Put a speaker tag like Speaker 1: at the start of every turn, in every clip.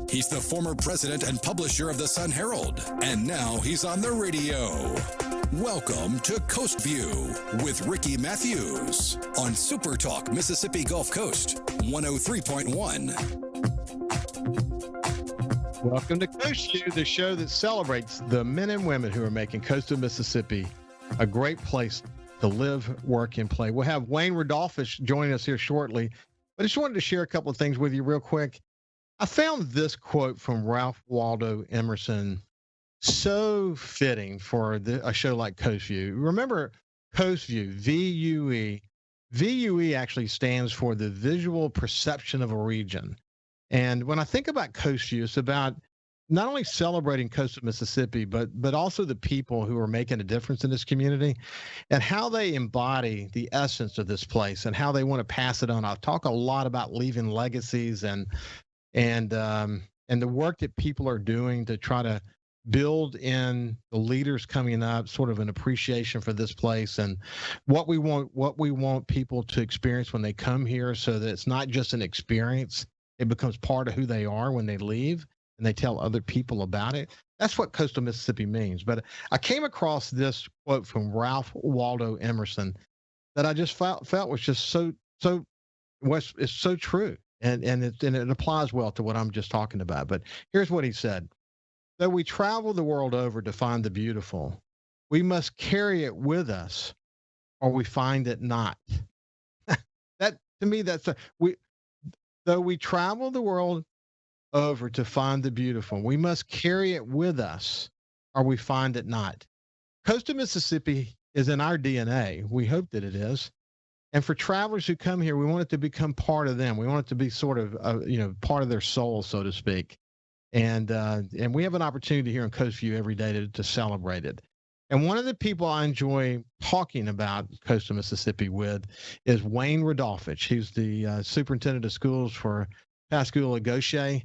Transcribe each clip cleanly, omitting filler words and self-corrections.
Speaker 1: He's the former president and publisher of the Sun Herald, and now he's on the radio. Welcome to Coast Vue with Ricky Mathews on SuperTalk Mississippi Gulf Coast 103.1.
Speaker 2: Welcome to Coast Vue, the show that celebrates the men and women who are making coastal Mississippi a great place to live, work, and play. We'll have Wayne Rodolfich joining us here shortly, but I just wanted to share a couple of things with you real quick. I found this quote from Ralph Waldo Emerson so fitting for a show like Coast Vue. Remember Coast Vue, VUE. VUE actually stands for the visual perception of a region. And when I think about Coast Vue, it's about not only celebrating coastal Mississippi, but also the people who are making a difference in this community and how they embody the essence of this place and how they want to pass it on. I'll talk a lot about leaving legacies and the work that people are doing to try to build in the leaders coming up, sort of an appreciation for this place and what we want people to experience when they come here, so that it's not just an experience, it becomes part of who they are when they leave and they tell other people about it. That's what coastal Mississippi means. But I came across this quote from Ralph Waldo Emerson that I just felt was just it's so true. And it applies well to what I'm just talking about. But here's what he said. Though we travel the world over to find the beautiful, we must carry it with us or we find it not. That, to me, though we travel the world over to find the beautiful, we must carry it with us or we find it not. Coastal Mississippi is in our DNA. We hope that it is. And for travelers who come here, we want it to become part of them. We want it to be sort of, part of their soul, so to speak. And we have an opportunity here in Coast Vue every day to celebrate it. And one of the people I enjoy talking about coastal Mississippi with is Wayne Rodolfich. He's the superintendent of schools for Pascagoula Gaucher,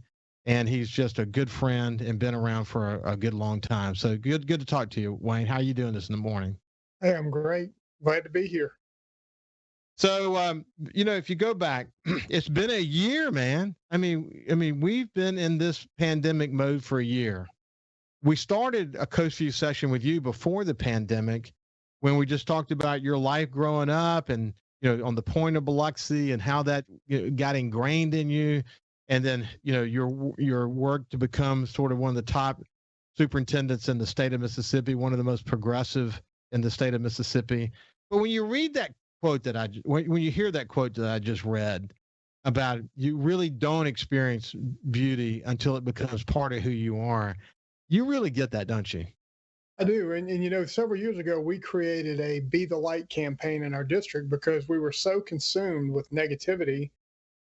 Speaker 2: and he's just a good friend and been around for a good long time. So good to talk to you, Wayne. How are you doing this in the morning?
Speaker 3: Hey, I'm great. Glad to be here.
Speaker 2: So, if you go back, it's been a year, man. I mean, we've been in this pandemic mode for a year. We started a Coast Vue session with you before the pandemic when we just talked about your life growing up and, on the point of Biloxi and how that got ingrained in you. And then, your work to become sort of one of the top superintendents in the state of Mississippi, one of the most progressive in the state of Mississippi. But when you read that quote when you hear that quote that I just read about you really don't experience beauty until it becomes part of who you are, you really get that, don't you?
Speaker 3: I do. And several years ago, we created a Be the Light campaign in our district because we were so consumed with negativity.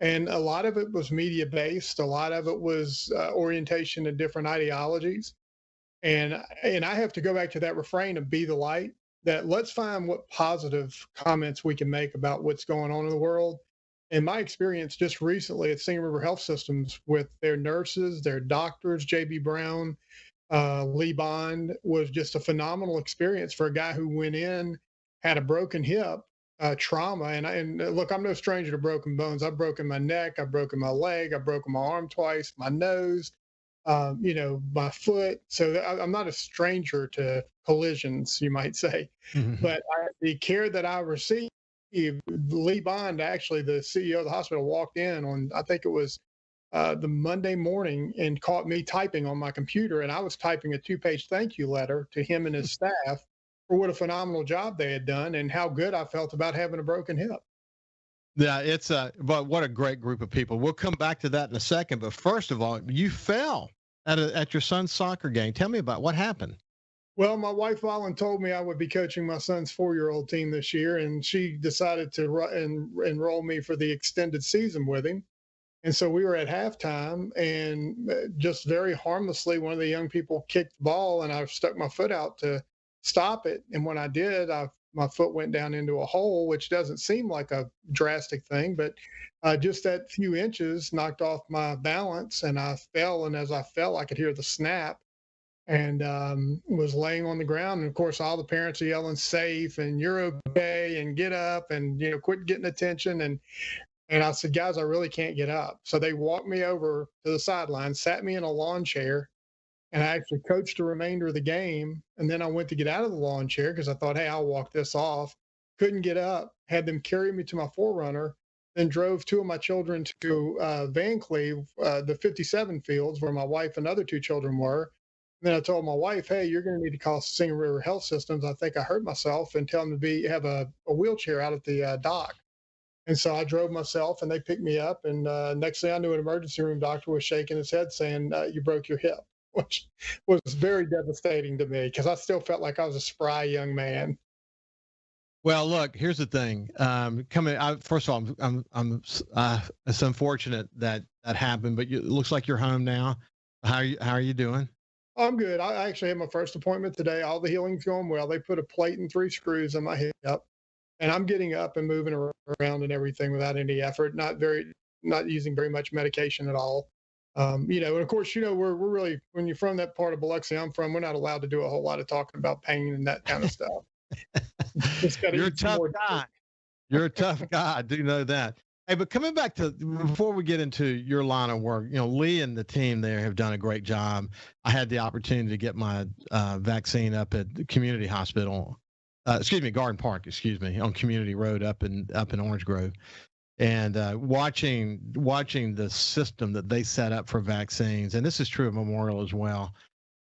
Speaker 3: And a lot of it was media based. A lot of it was orientation to different ideologies. And I have to go back to that refrain of Be the Light, that let's find what positive comments we can make about what's going on in the world. In my experience just recently at Singing River Health Systems with their nurses, their doctors, J.B. Brown, Lee Bond, was just a phenomenal experience for a guy who went in, had a broken hip, trauma. And look, I'm no stranger to broken bones. I've broken my neck, I've broken my leg, I've broken my arm twice, my nose, my foot. So I'm not a stranger to collisions, you might say. Mm-hmm. But the care that I received, Lee Bond, actually the CEO of the hospital, walked in on, I think it was the Monday morning, and caught me typing on my computer. And I was typing a 2-page thank you letter to him and his staff for what a phenomenal job they had done and how good I felt about having a broken hip.
Speaker 2: Yeah, but what a great group of people. We'll come back to that in a second. But first of all, you fell at your son's soccer game. Tell me about what happened.
Speaker 3: Well, my wife told me I would be coaching my son's 4-year-old team this year, and she decided to enroll me for the extended season with him. And so we were at halftime, and just very harmlessly, one of the young people kicked the ball, and I stuck my foot out to stop it. And when I did, my foot went down into a hole, which doesn't seem like a drastic thing, but just that few inches knocked off my balance, and I fell. And as I fell, I could hear the snap, and was laying on the ground. And of course, all the parents are yelling "safe" and "you're okay" and "get up" and quit getting attention. And And I said, guys, I really can't get up. So they walked me over to the sideline, sat me in a lawn chair, and I actually coached the remainder of the game. And then I went to get out of the lawn chair because I thought, hey, I'll walk this off. Couldn't get up, had them carry me to my forerunner, then drove two of my children to Van Cleve, the 57 fields where my wife and other two children were. And then I told my wife, hey, you're going to need to call Singing River Health Systems. I think I hurt myself, and tell them to have a wheelchair out at the dock. And so I drove myself, and they picked me up. And next thing I knew, an emergency room doctor was shaking his head saying, you broke your hip, which was very devastating to me because I still felt like I was a spry young man.
Speaker 2: Well, look, here's the thing. First of all, it's unfortunate that happened, but it looks like you're home now. How are you doing?
Speaker 3: I'm good. I actually had my first appointment today. All the healing's going well. They put a plate and 3 screws in my hip, and I'm getting up and moving around and everything without any effort. Not using very much medication at all. And of course, we're really, when you're from that part of Biloxi I'm from, we're not allowed to do a whole lot of talking about pain and that kind of stuff.
Speaker 2: You're a tough guy. You're a tough guy. I do know that. Hey, but coming back to before we get into your line of work, Lee and the team there have done a great job. I had the opportunity to get my vaccine up at the community hospital, Garden Park, on Community Road up in Orange Grove, and watching the system that they set up for vaccines, and this is true of Memorial as well.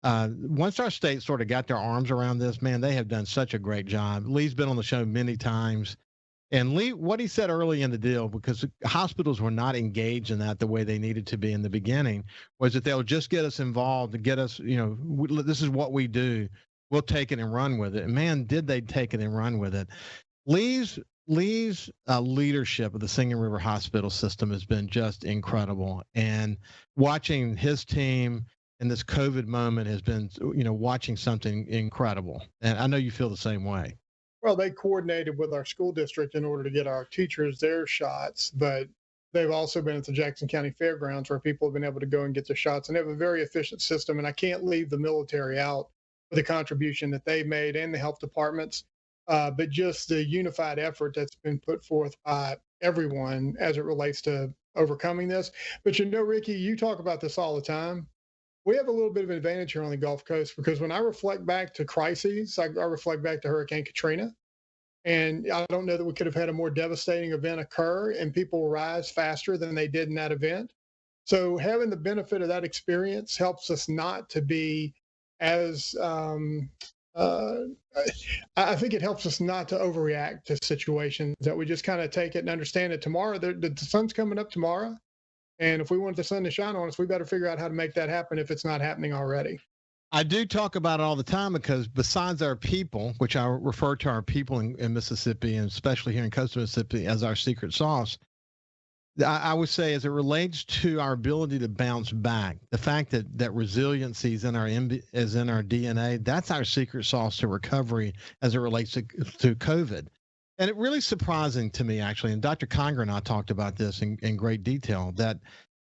Speaker 2: Once our state sort of got their arms around this, man, they have done such a great job. Lee's been on the show many times. And Lee, what he said early in the deal, because hospitals were not engaged in that the way they needed to be in the beginning, was that they'll just get us involved to get us, this is what we do. We'll take it and run with it. And man, did they take it and run with it. Lee's leadership of the Singing River Hospital system has been just incredible. And watching his team in this COVID moment has been, watching something incredible. And I know you feel the same way.
Speaker 3: Well, they coordinated with our school district in order to get our teachers their shots, but they've also been at the Jackson County Fairgrounds where people have been able to go and get their shots, and they have a very efficient system. And I can't leave the military out for the contribution that they made and the health departments, but just the unified effort that's been put forth by everyone as it relates to overcoming this. But Ricky, you talk about this all the time. We have a little bit of an advantage here on the Gulf Coast because when I reflect back to crises, I reflect back to Hurricane Katrina, and I don't know that we could have had a more devastating event occur and people rise faster than they did in that event. So having the benefit of that experience helps us not to be as, I think it helps us not to overreact to situations, that we just kind of take it and understand that tomorrow, the sun's coming up tomorrow. And if we want the sun to shine on us, we better figure out how to make that happen if it's not happening already.
Speaker 2: I do talk about it all the time because besides our people, which I refer to our people in Mississippi, and especially here in coastal Mississippi, as our secret sauce, I would say as it relates to our ability to bounce back, the fact that resiliency is in our DNA, that's our secret sauce to recovery as it relates to COVID. And it really surprising to me, actually, and Dr. Conger and I talked about this in great detail, that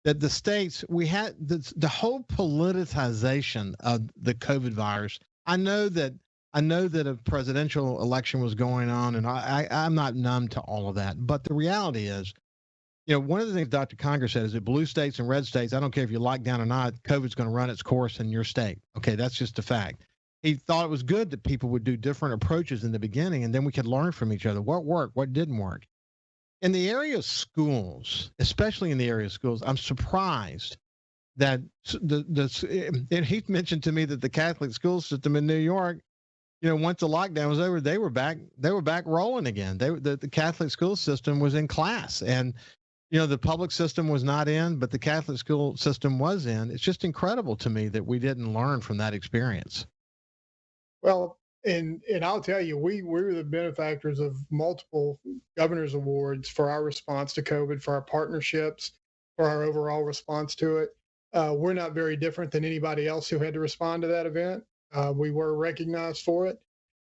Speaker 2: the states, we had the whole politicization of the COVID virus. I know that a presidential election was going on, and I'm not numb to all of that. But the reality is, one of the things Dr. Conger said is that blue states and red states, I don't care if you lock down or not, COVID's going to run its course in your state. Okay, that's just a fact. He thought it was good that people would do different approaches in the beginning, and then we could learn from each other what worked, what didn't work. In the area of schools, especially in the area of schools, I'm surprised that and he mentioned to me that the Catholic school system in New York, once the lockdown was over, they were back rolling again. The Catholic school system was in class, and the public system was not in, but the Catholic school system was in. It's just incredible to me that we didn't learn from that experience.
Speaker 3: Well, and I'll tell you, we were the benefactors of multiple governor's awards for our response to COVID, for our partnerships, for our overall response to it. We're not very different than anybody else who had to respond to that event. We were recognized for it.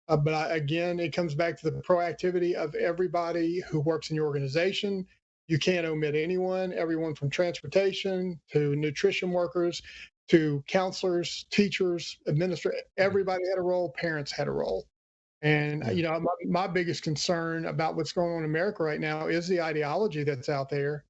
Speaker 3: But again, it comes back to the proactivity of everybody who works in your organization. You can't omit anyone, everyone from transportation to nutrition workers, to counselors, teachers, administrators, everybody had a role, parents had a role. And, my biggest concern about what's going on in America right now is the ideology that's out there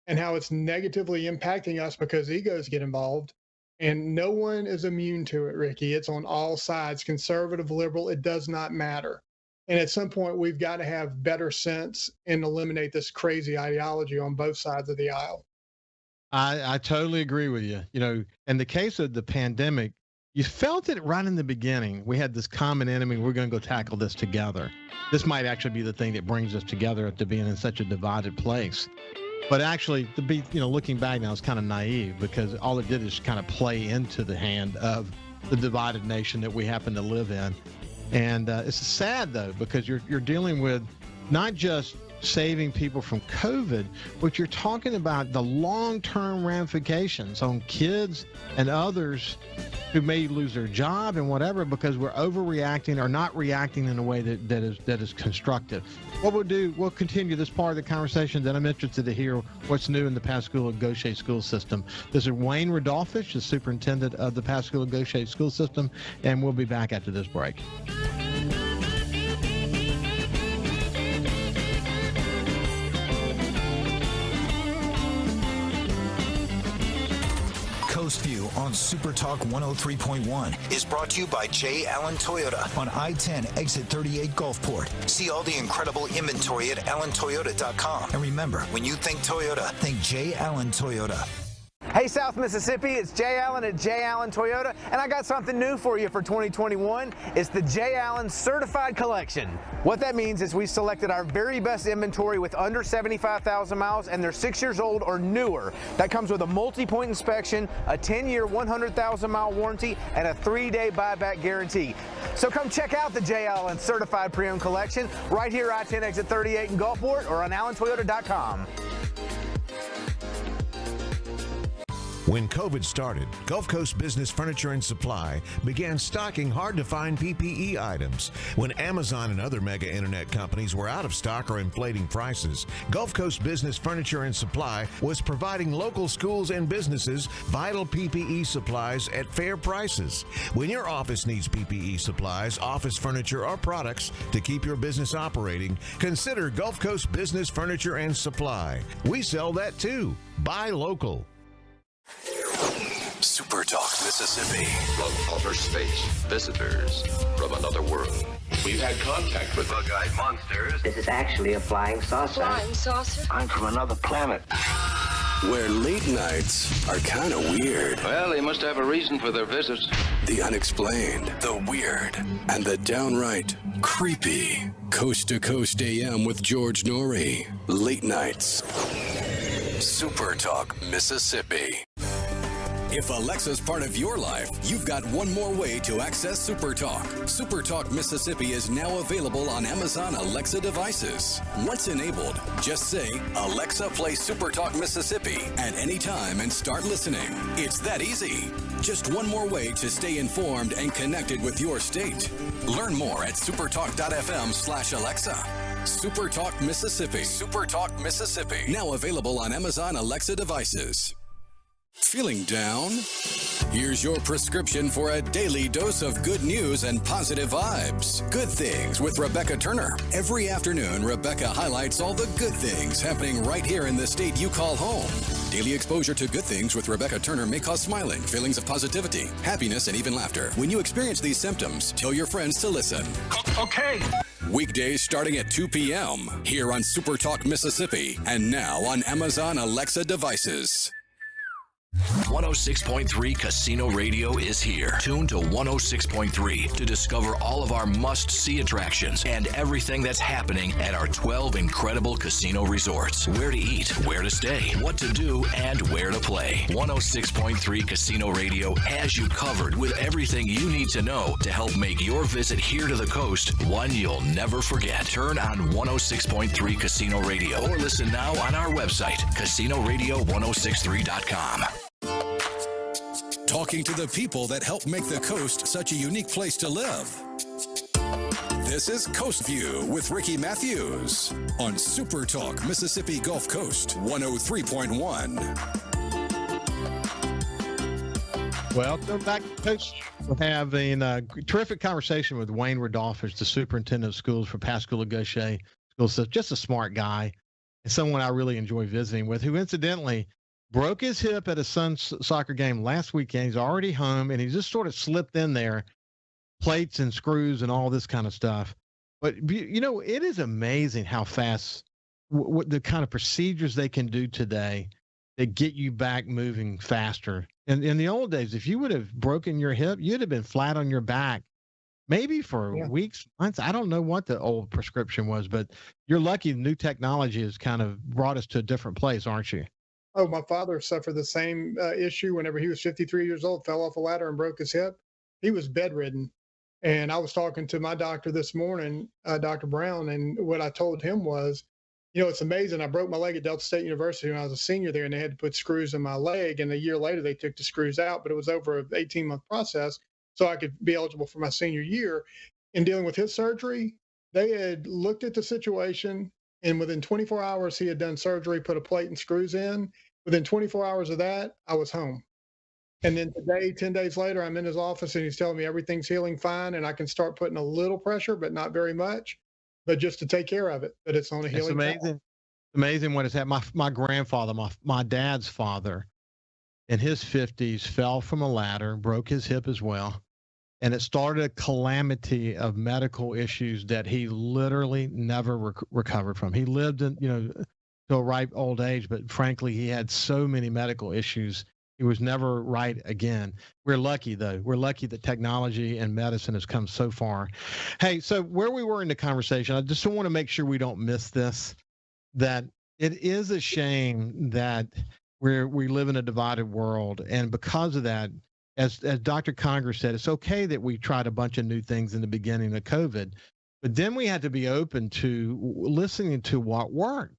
Speaker 3: and how it's negatively impacting us because egos get involved. And no one is immune to it, Ricky. It's on all sides, conservative, liberal, it does not matter. And at some point, we've got to have better sense and eliminate this crazy ideology on both sides of the aisle.
Speaker 2: I totally agree with you. In the case of the pandemic, you felt it right in the beginning. We had this common enemy. We're going to go tackle this together. This might actually be the thing that brings us together after being in such a divided place. But actually, to be, looking back now, it's kind of naive because all it did is kind of play into the hand of the divided nation that we happen to live in. And it's sad, though, because you're dealing with not just saving people from COVID, but you're talking about the long-term ramifications on kids and others who may lose their job and whatever because we're overreacting or not reacting in a way that is constructive. What we'll do, we'll continue this part of the conversation. Then I'm interested to hear what's new in the Pascagoula Gaucher school system. This is Wayne Rodolfich, the superintendent of the Pascagoula Gaucher school system, and we'll be back after this break.
Speaker 4: Coast Vue on SuperTalk 103.1 is brought to you by J. Allen Toyota on I-10 exit 38 Gulfport. See all the incredible inventory at allentoyota.com. And remember, when you think Toyota, think J. Allen Toyota.
Speaker 5: Hey South Mississippi, it's Jay Allen at Jay Allen Toyota, and I got something new for you for 2021. It's the Jay Allen Certified Collection. What that means is we selected our very best inventory with under 75,000 miles and they're 6 years old or newer. That comes with a multi-point inspection, a 10-year 100,000-mile warranty, and a 3-day buyback guarantee. So come check out the Jay Allen Certified Pre-Owned Collection right here I-10 exit 38 in Gulfport or on allentoyota.com.
Speaker 6: When COVID started, Gulf Coast Business Furniture and Supply began stocking hard-to-find PPE items. When Amazon and other mega internet companies were out of stock or inflating prices, Gulf Coast Business Furniture and Supply was providing local schools and businesses vital PPE supplies at fair prices. When your office needs PPE supplies, office furniture, or products to keep your business operating, consider Gulf Coast Business Furniture and Supply. We sell that too. Buy local.
Speaker 1: SuperTalk Mississippi.
Speaker 7: From outer space, visitors from another world. We've had contact with bug-eyed monsters.
Speaker 8: This is actually a flying saucer.
Speaker 9: Flying saucer?
Speaker 8: I'm from another planet.
Speaker 1: Where late nights are kind of weird.
Speaker 7: Well, they must have a reason for their visits.
Speaker 1: The unexplained, the weird, and the downright creepy. Coast to Coast AM with George Norrie. Late nights. SuperTalk Mississippi. If Alexa's part of your life, you've got one more way to access SuperTalk. SuperTalk Mississippi is now available on Amazon Alexa devices. Once enabled, just say, Alexa, play SuperTalk Mississippi at any time and start listening. It's that easy. Just one more way to stay informed and connected with your state. Learn more at supertalk.fm/Alexa. SuperTalk Mississippi. SuperTalk Mississippi. Now available on Amazon Alexa devices. Feeling down? Here's your prescription for a daily dose of good news and positive vibes. Good Things with Rebecca Turner. Every afternoon, Rebecca highlights all the good things happening right here in the state you call home. Daily exposure to Good Things with Rebecca Turner may cause smiling, feelings of positivity, happiness, and even laughter. When you experience these symptoms, tell your friends to listen. Okay. Weekdays starting at 2 p.m. here on SuperTalk Mississippi and now on Amazon Alexa devices.
Speaker 10: 106.3 Casino Radio is here. Tune to 106.3 to discover all of our must-see attractions and everything that's happening at our 12 incredible casino resorts. Where to eat, where to stay, what to do, and where to play. 106.3 Casino Radio has you covered with everything you need to know to help make your visit here to the coast one you'll never forget. Turn on 106.3 Casino Radio or listen now on our website, casinoradio1063.com.
Speaker 1: Talking to the people that help make the coast such a unique place to live. This is Coast Vue with Ricky Mathews on SuperTalk Mississippi Gulf Coast 103.1.
Speaker 2: Welcome back, Coach. We're having a terrific conversation with Wayne Rodolfich, the superintendent of schools for Pascagoula Gaucher School System. Just a smart guy and someone I really enjoy visiting with, who incidentally broke his hip at his son's soccer game last weekend. He's already home, and he just sort of slipped in there, plates and screws and all this kind of stuff. But, you know, it is amazing how fast what the kind of procedures they can do today that get you back moving faster. And in the old days, if you would have broken your hip, you'd have been flat on your back, maybe for weeks, months. I don't know what the old prescription was, but you're lucky new technology has kind of brought us to a different place, aren't you?
Speaker 3: Oh, my father suffered the same issue whenever he was 53 years old, fell off a ladder and broke his hip. He was bedridden. And I was talking to my doctor this morning, Dr. Brown, and what I told him was, you know, it's amazing. I broke my leg at Delta State University when I was a senior there, and they had to put screws in my leg. And a year later, they took the screws out, but it was over an 18-month process so I could be eligible for my senior year. In dealing with his surgery, they had looked at the situation, and within 24 hours, he had done surgery, put a plate and screws in. Within 24 hours of that, I was home. And then today, 10 days later, I'm in his office, and he's telling me everything's healing fine, and I can start putting a little pressure, but not very much. But just to take care of it, but it's on a healing.
Speaker 2: It's amazing. Amazing what has happened. My grandfather, my dad's father, in his 50s, fell from a ladder, broke his hip as well, and it started a calamity of medical issues that he literally never recovered from. He lived in, to a ripe old age, but frankly, he had so many medical issues. He was never right again. We're lucky, though. We're lucky that technology and medicine has come so far. Hey, so where we were in the conversation, I just want to make sure we don't miss this, that it is a shame that we live in a divided world. And because of that, as Dr. Conger said, it's okay that we tried a bunch of new things in the beginning of COVID, but then we had to be open to listening to what worked.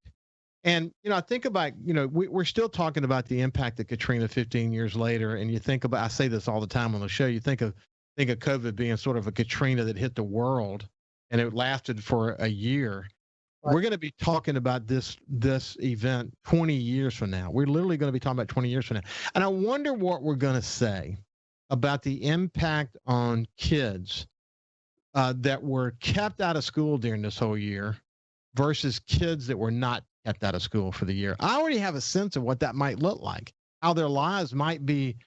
Speaker 2: And, I think about, we're still talking about the impact of Katrina 15 years later. And you think about, I say this all the time on the show, you think of COVID being sort of a Katrina that hit the world and it lasted for a year. Right. We're going to be talking about this event 20 years from now. We're literally going to be talking about 20 years from now. And I wonder what we're going to say about the impact on kids that were kept out of school during this whole year versus kids that were not kept out of school for the year. I already have a sense of what that might look like, how their lives might be,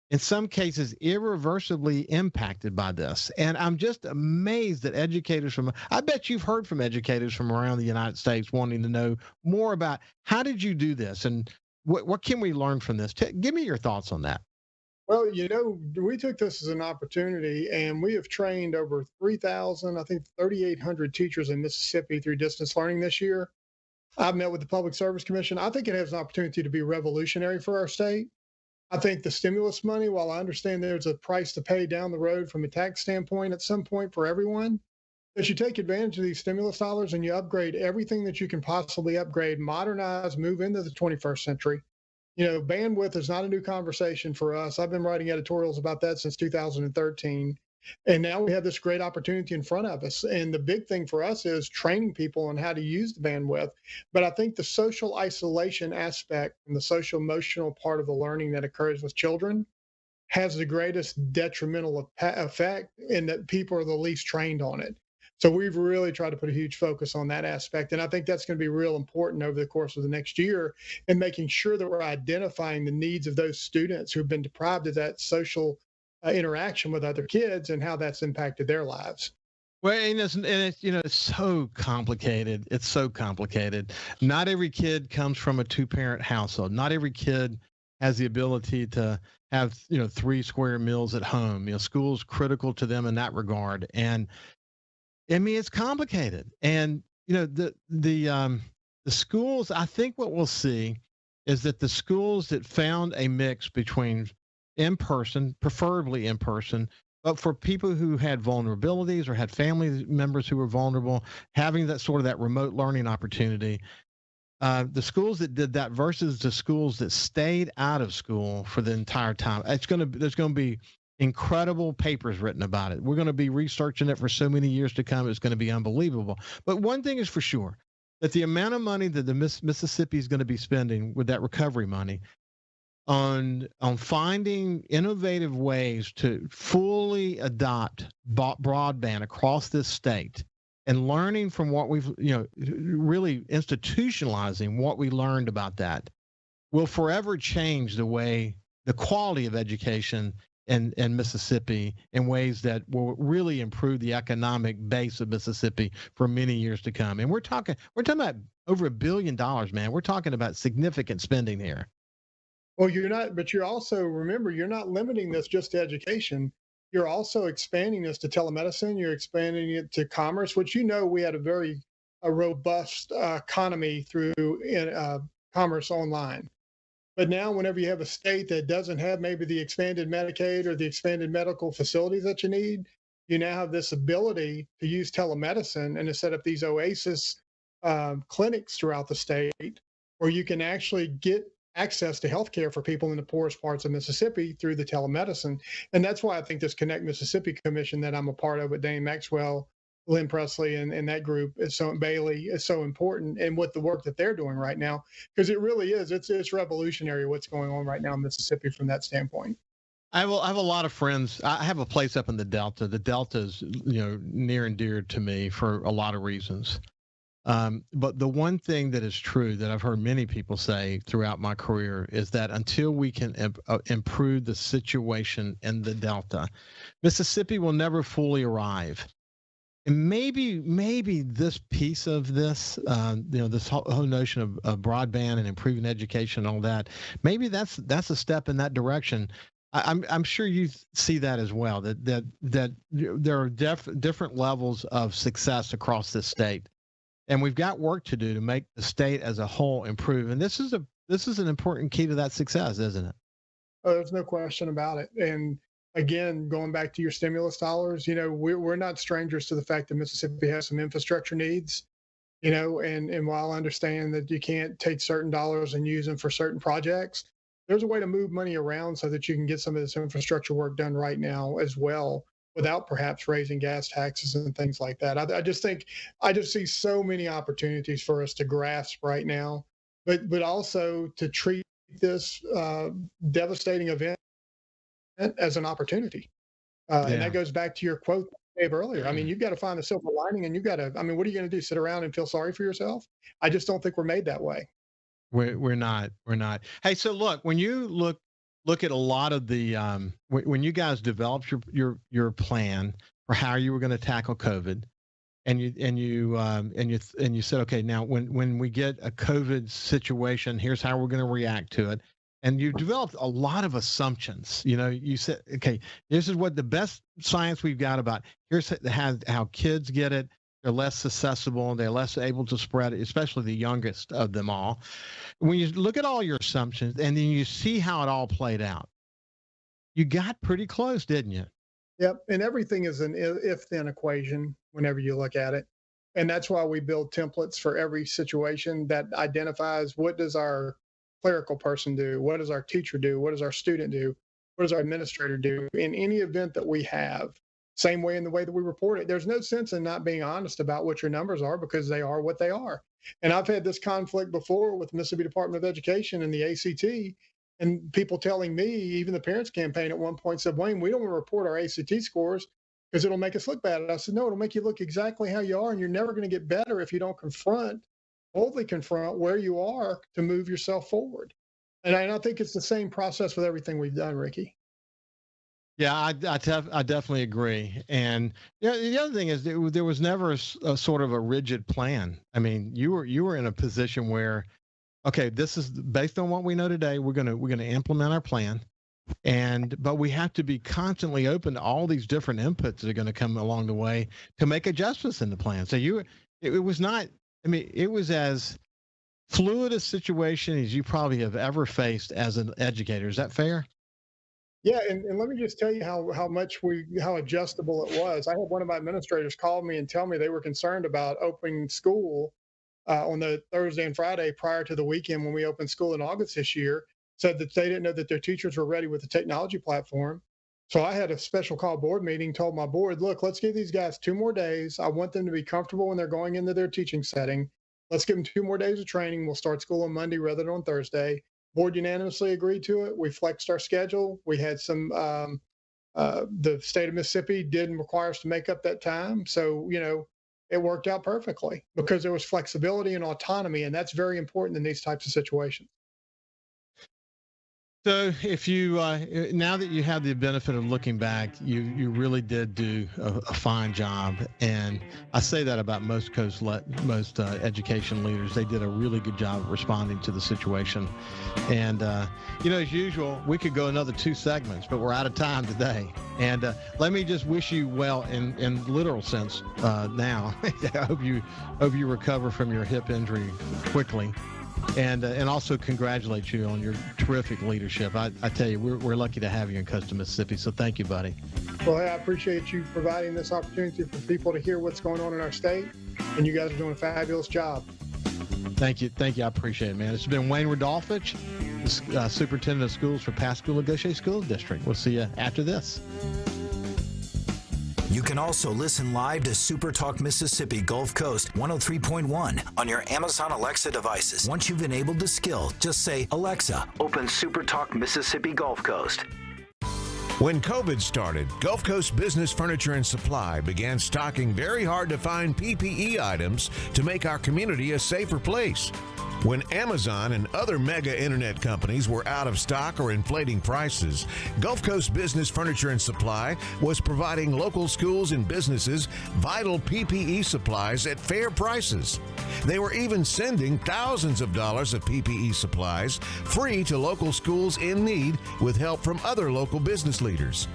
Speaker 2: in some cases, irreversibly impacted by this. And I'm just amazed that educators I bet you've heard from educators from around the United States wanting to know more about how did you do this and what can we learn from this? Give me your thoughts on that.
Speaker 3: Well, we took this as an opportunity, and we have trained over 3,000, I think 3,800 teachers in Mississippi through distance learning this year. I've met with the Public Service Commission. I think it has an opportunity to be revolutionary for our state. I think the stimulus money, while I understand there's a price to pay down the road from a tax standpoint at some point for everyone, that you take advantage of these stimulus dollars and you upgrade everything that you can possibly upgrade, modernize, move into the 21st century. Bandwidth is not a new conversation for us. I've been writing editorials about that since 2013. And now we have this great opportunity in front of us. And the big thing for us is training people on how to use the bandwidth. But I think the social isolation aspect and the social emotional part of the learning that occurs with children has the greatest detrimental effect in that people are the least trained on it. So we've really tried to put a huge focus on that aspect. And I think that's going to be real important over the course of the next year in making sure that we're identifying the needs of those students who've been deprived of that social interaction with other kids and how that's impacted their lives.
Speaker 2: Well, and it's so complicated. It's so complicated. Not every kid comes from a two-parent household. Not every kid has the ability to have, 3 square meals at home. School's critical to them in that regard. And it's complicated. And, the schools, I think what we'll see is that the schools that found a mix between in-person, preferably in-person, but for people who had vulnerabilities or had family members who were vulnerable, having that remote learning opportunity, the schools that did that versus the schools that stayed out of school for the entire time, there's going to be incredible papers written about it. We're going to be researching it for so many years to come. It's going to be unbelievable. But one thing is for sure, that the amount of money that the Mississippi is going to be spending with that recovery money, on finding innovative ways to fully adopt broadband across this state, and learning from what we've, really institutionalizing what we learned about that, will forever change the quality of education in Mississippi in ways that will really improve the economic base of Mississippi for many years to come. And we're talking about over $1 billion, man. We're talking about significant spending here.
Speaker 3: Well, but you're also, remember, you're not limiting this just to education. You're also expanding this to telemedicine. You're expanding it to commerce, which, we had a robust economy through commerce online. But now whenever you have a state that doesn't have maybe the expanded Medicaid or the expanded medical facilities that you need, you now have this ability to use telemedicine and to set up these oasis clinics throughout the state where you can actually get access to healthcare for people in the poorest parts of Mississippi through the telemedicine. And that's why I think this Connect Mississippi Commission that I'm a part of with Dane Maxwell, Lynn Presley, and that group Bailey is so important, and what the work that they're doing right now, because it really is, it's revolutionary what's going on right now in Mississippi from that standpoint.
Speaker 2: I have a lot of friends. I have a place up in the Delta. The Delta is, near and dear to me for a lot of reasons. But the one thing that is true that I've heard many people say throughout my career is that until we can improve the situation in the Delta, Mississippi will never fully arrive. And maybe this piece of this, this whole notion of broadband and improving education and all that, maybe that's a step in that direction. I'm sure you see that as well. That there are different levels of success across this state, and we've got work to do to make the state as a whole improve. And this is an important key to that success, isn't it?
Speaker 3: Oh, there's no question about it. And again, going back to your stimulus dollars, we're not strangers to the fact that Mississippi has some infrastructure needs, and while I understand that you can't take certain dollars and use them for certain projects, there's a way to move money around so that you can get some of this infrastructure work done right now as well, without perhaps raising gas taxes and things like that. I just see so many opportunities for us to grasp right now, but also to treat this devastating event as an opportunity. And that goes back to your quote I gave earlier. I mean, you've got to find the silver lining, and what are you going to do? Sit around and feel sorry for yourself? I just don't think we're made that way.
Speaker 2: We're not. Hey, so look, when you look at a lot of the when you guys developed your plan for how you were going to tackle COVID, and you said, okay, now when we get a COVID situation, here's how we're going to react to it. And you developed a lot of assumptions. You said, okay, this is what the best science we've got about. Here's how kids get it. They're less susceptible. They're less able to spread it, especially the youngest of them all. When you look at all your assumptions and then you see how it all played out, you got pretty close, didn't you?
Speaker 3: Yep. And everything is an if-then equation whenever you look at it. And that's why we build templates for every situation that identifies what does our clerical person do? What does our teacher do? What does our student do? What does our administrator do in any event that we have? Same way in the way that we report it. There's no sense in not being honest about what your numbers are, because they are what they are. And I've had this conflict before with the Mississippi Department of Education and the ACT, and people telling me, even the parents campaign at one point said, Wayne, we don't want to report our ACT scores because it'll make us look bad. And I said, no, it'll make you look exactly how you are, and you're never going to get better if you don't boldly confront where you are to move yourself forward. And I think it's the same process with everything we've done, Ricky.
Speaker 2: Yeah, I definitely agree. And the other thing is there was never a sort of a rigid plan. I mean, you were in a position where, okay, this is based on what we know today. We're gonna implement our plan, but we have to be constantly open to all these different inputs that are going to come along the way to make adjustments in the plan. So it was not. I mean, it was as fluid a situation as you probably have ever faced as an educator. Is that fair?
Speaker 3: Yeah, and let me just tell you how adjustable it was. I had one of my administrators call me and tell me they were concerned about opening school on the Thursday and Friday prior to the weekend when we opened school in August this year. Said that they didn't know that their teachers were ready with the technology platform. So I had a special call board meeting, told my board, look, let's give these guys 2 more days. I want them to be comfortable when they're going into their teaching setting. Let's give them 2 more days of training. We'll start school on Monday rather than on Thursday. board unanimously agreed to it. We flexed our schedule. We had some, the state of Mississippi didn't require us to make up that time. So, it worked out perfectly because there was flexibility and autonomy, and that's very important in these types of situations.
Speaker 2: So if you, now that you have the benefit of looking back, you really did do a fine job. And I say that about most education leaders. They did a really good job of responding to the situation. And, as usual, we could go another 2 segments, but we're out of time today. And let me just wish you well in literal sense now. I hope you recover from your hip injury quickly. And also congratulate you on your terrific leadership. I tell you, we're lucky to have you in Coastal Mississippi. So thank you, buddy.
Speaker 3: Well, I appreciate you providing this opportunity for people to hear what's going on in our state. And you guys are doing a fabulous job.
Speaker 2: Thank you. I appreciate it, man. It's been Wayne Rodolfich, Superintendent of Schools for Pascagoula Gaucher School District. We'll see you after this.
Speaker 4: You can also listen live to SuperTalk Mississippi Gulf Coast 103.1 on your Amazon Alexa devices. Once you've enabled the skill, just say, Alexa, open SuperTalk Mississippi Gulf Coast.
Speaker 6: When COVID started, Gulf Coast Business Furniture and Supply began stocking very hard-to-find PPE items to make our community a safer place. When Amazon and other mega internet companies were out of stock or inflating prices, Gulf Coast Business Furniture and Supply was providing local schools and businesses vital PPE supplies at fair prices. They were even sending thousands of dollars of PPE supplies free to local schools in need with help from other local business leaders.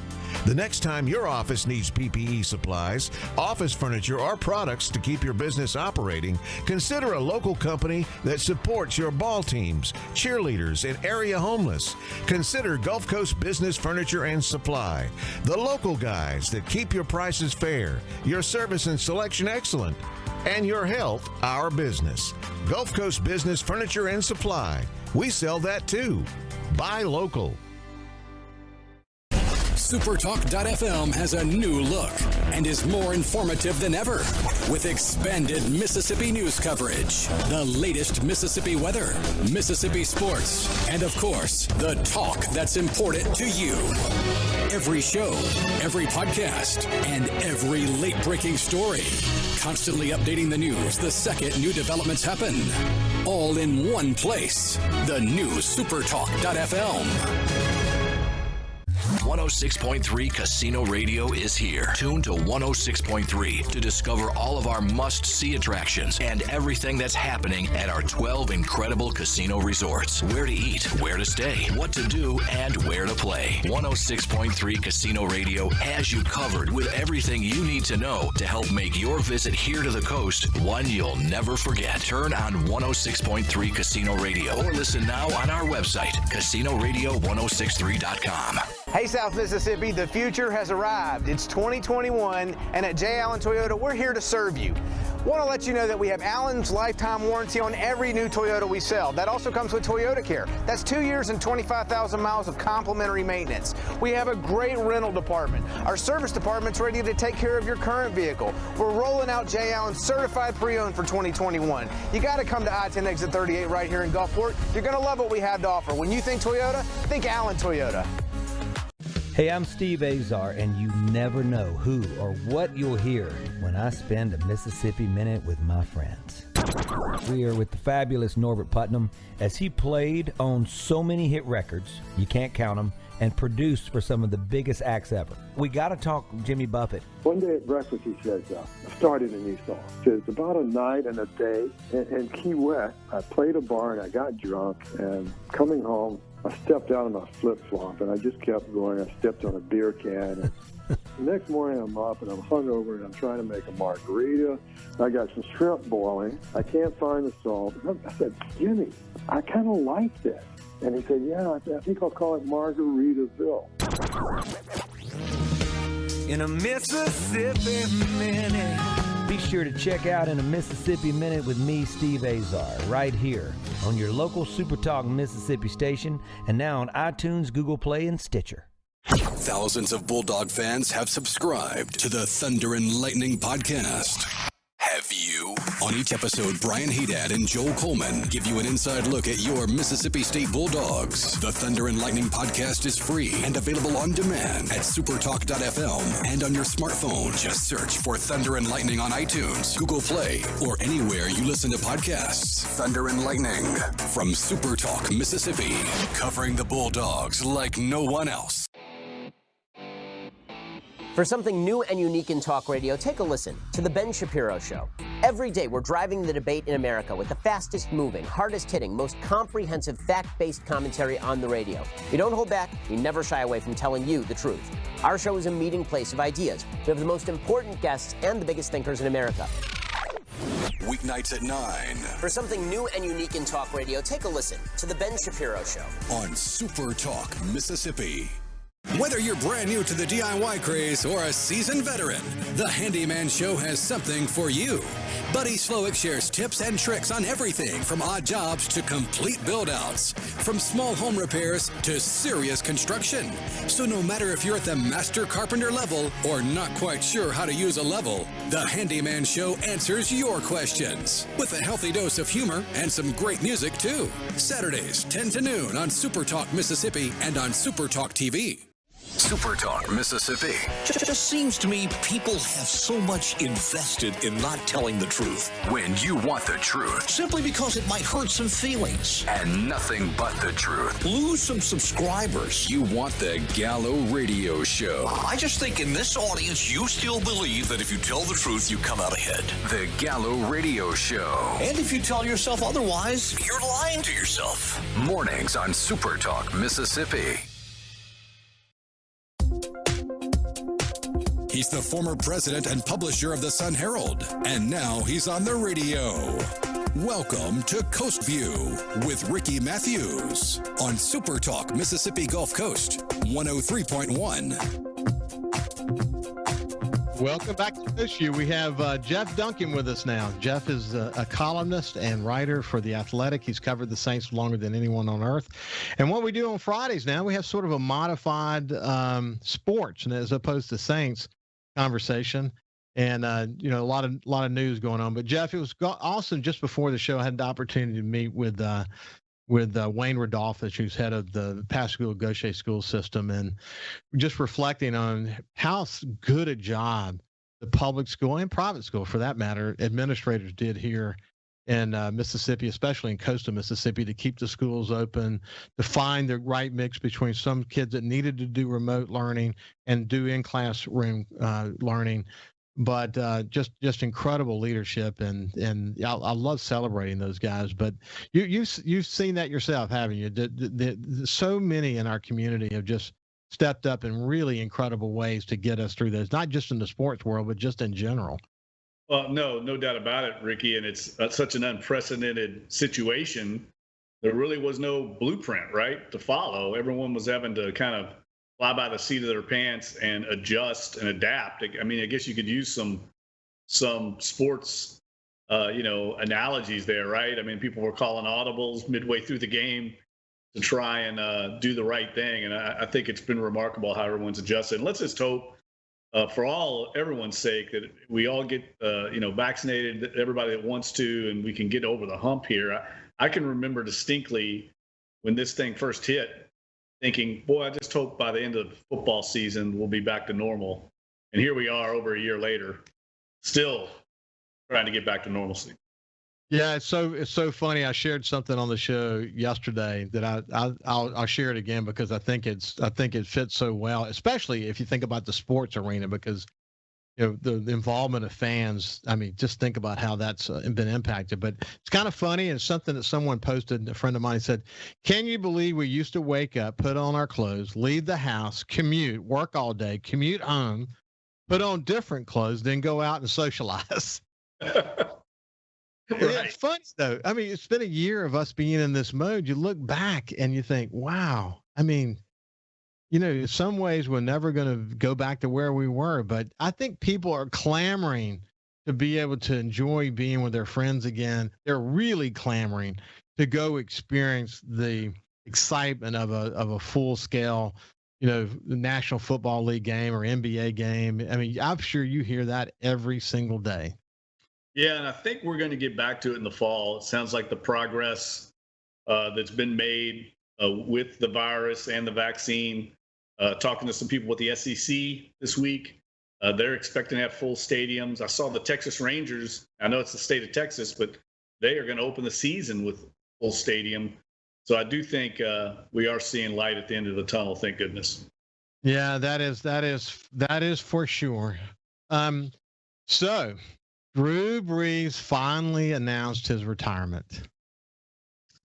Speaker 6: The next time your office needs PPE supplies, office furniture, or products to keep your business operating, consider a local company that supports your ball teams, cheerleaders, and area homeless. Consider Gulf Coast Business Furniture and Supply, the local guys that keep your prices fair, your service and selection excellent, and your health our business. Gulf Coast Business Furniture and Supply. We sell that too. Buy local.
Speaker 1: SuperTalk.fm has a new look and is more informative than ever with expanded Mississippi news coverage, the latest Mississippi weather, Mississippi sports, and of course, the talk that's important to you. Every show, every podcast, and every late-breaking story. Constantly updating the news the second new developments happen. All in one place. The new SuperTalk.fm.
Speaker 10: 106.3 Casino Radio is here. Tune to 106.3 to discover all of our must-see attractions and everything that's happening at our 12 incredible casino resorts. Where to eat, where to stay, what to do, and where to play. 106.3 Casino Radio has you covered with everything you need to know to help make your visit here to the coast one you'll never forget. Turn on 106.3 Casino Radio or listen now on our website, CasinoRadio1063.com.
Speaker 5: Hey, South Mississippi, the future has arrived. It's 2021, and at J. Allen Toyota, we're here to serve you. Want to let you know that we have Allen's lifetime warranty on every new Toyota we sell. That also comes with Toyota Care. That's 2 years and 25,000 miles of complimentary maintenance. We have a great rental department. Our service department's ready to take care of your current vehicle. We're rolling out J. Allen certified pre-owned for 2021. You got to come to I-10 exit 38 right here in Gulfport. You're going to love what we have to offer. When you think Toyota, think Allen Toyota.
Speaker 9: Hey, I'm Steve Azar, and you never know who or what you'll hear when I spend a Mississippi Minute with my friends. We are with the fabulous Norbert Putnam as he played on so many hit records, you can't count them, and produced for some of the biggest acts ever. We got to talk Jimmy Buffett.
Speaker 11: One day at breakfast, he says, I started a new song. He says, about a night and a day in Key West, I played a bar and I got drunk, and coming home, I stepped out of my flip-flop, and I just kept going. I stepped on a beer can. And the next morning, I'm up, and I'm hungover, and I'm trying to make a margarita. I got some shrimp boiling. I can't find the salt. I said, Jimmy, I kind of like this. And he said, yeah, I think I'll call it Margaritaville.
Speaker 9: In a Mississippi Minute. Be sure to check out In a Mississippi Minute with me, Steve Azar, right here on your local SuperTalk Mississippi station and now on iTunes, Google Play, and Stitcher.
Speaker 1: Thousands of Bulldog fans have subscribed to the Thunder and Lightning podcast. Have you? On each episode, Brian Haydad and Joel Coleman give you an inside look at your Mississippi State Bulldogs. The Thunder and Lightning podcast is free and available on demand at supertalk.fm and on your smartphone. Just search for Thunder and Lightning on iTunes, Google Play, or anywhere you listen to podcasts. Thunder and Lightning from SuperTalk, Mississippi, covering the Bulldogs like no one else.
Speaker 12: For something new and unique in talk radio, take a listen to The Ben Shapiro Show. Every day, we're driving the debate in America with the fastest moving, hardest hitting, most comprehensive, fact-based commentary on the radio. We don't hold back. We never shy away from telling you the truth. Our show is a meeting place of ideas. We have the most important guests and the biggest thinkers in America.
Speaker 1: Weeknights at 9.
Speaker 12: For something new and unique in talk radio, take a listen to The Ben Shapiro Show.
Speaker 1: On SuperTalk, Mississippi. Whether you're brand new to the DIY craze or a seasoned veteran, the Handyman Show has something for you. Buddy Slowick shares tips and tricks on everything from odd jobs to complete build-outs, from small home repairs to serious construction. So no matter if you're at the master carpenter level or not quite sure how to use a level, the Handyman Show answers your questions with a healthy dose of humor and some great music too. Saturdays, 10 to noon on SuperTalk Mississippi and on SuperTalk TV. SuperTalk Mississippi.
Speaker 13: Just seems to me people have so much invested in not telling the truth.
Speaker 1: When you want the truth.
Speaker 13: Simply because it might hurt some feelings.
Speaker 1: And nothing but the truth.
Speaker 13: Lose some subscribers.
Speaker 1: You want the Gallo Radio Show.
Speaker 13: I just think in this audience, you still believe that if you tell the truth, you come out ahead.
Speaker 1: The Gallo Radio Show.
Speaker 13: And if you tell yourself otherwise, you're lying to yourself.
Speaker 1: Mornings on SuperTalk Mississippi. He's the former president and publisher of the Sun Herald, and now he's on the radio. Welcome to Coast Vue with Ricky Mathews on SuperTalk Mississippi Gulf Coast 103.1.
Speaker 2: Welcome back to Coast Vue. We have Jeff Duncan with us now. Jeff is a columnist and writer for The Athletic. He's covered the Saints longer than anyone on earth. And what we do on Fridays now, we have sort of a modified sports, and as opposed to Saints conversation, and a lot of news going on. But Jeff, it was awesome. Just before the show, I had the opportunity to meet with Wayne Rodolfich, who's head of the Pascagoula Gaucher school system, and just reflecting on how good a job the public school and private school, for that matter, administrators did here in Mississippi, especially in coastal Mississippi, to keep the schools open, to find the right mix between some kids that needed to do remote learning and do in-classroom learning. But just incredible leadership, and I love celebrating those guys. But you've seen that yourself, haven't you? So many in our community have just stepped up in really incredible ways to get us through this, not just in the sports world, but just in general.
Speaker 14: Well, no doubt about it, Ricky. And it's such an unprecedented situation. There really was no blueprint, right, to follow. Everyone was having to kind of fly by the seat of their pants and adjust and adapt. I mean, I guess you could use some sports, analogies there, right? I mean, people were calling audibles midway through the game to try and do the right thing. And I think it's been remarkable how everyone's adjusted. And let's just hope, for everyone's sake, that we all get, vaccinated, everybody that wants to, and we can get over the hump here. I can remember distinctly when this thing first hit, thinking, boy, I just hope by the end of the football season we'll be back to normal. And here we are over a year later, still trying to get back to normalcy.
Speaker 2: Yeah, it's so funny. I shared something on the show yesterday that I'll share it again because I think it fits so well, especially if you think about the sports arena, because the involvement of fans. I mean, just think about how that's been impacted. But it's kind of funny, and something that someone posted. A friend of mine said, "Can you believe we used to wake up, put on our clothes, leave the house, commute, work all day, commute home, put on different clothes, then go out and socialize?" Right. It's funny though. I mean, it's been a year of us being in this mode. You look back and you think, wow. I mean, in some ways we're never going to go back to where we were, but I think people are clamoring to be able to enjoy being with their friends again. They're really clamoring to go experience the excitement of a full scale, National Football League game or NBA game. I mean, I'm sure you hear that every single day.
Speaker 14: Yeah, and I think we're going to get back to it in the fall. It sounds like the progress that's been made with the virus and the vaccine. Talking to some people with the SEC this week, they're expecting to have full stadiums. I saw the Texas Rangers. I know it's the state of Texas, but they are going to open the season with full stadium. So I do think we are seeing light at the end of the tunnel. Thank goodness.
Speaker 2: Yeah, that is for sure. So Drew Brees finally announced his retirement.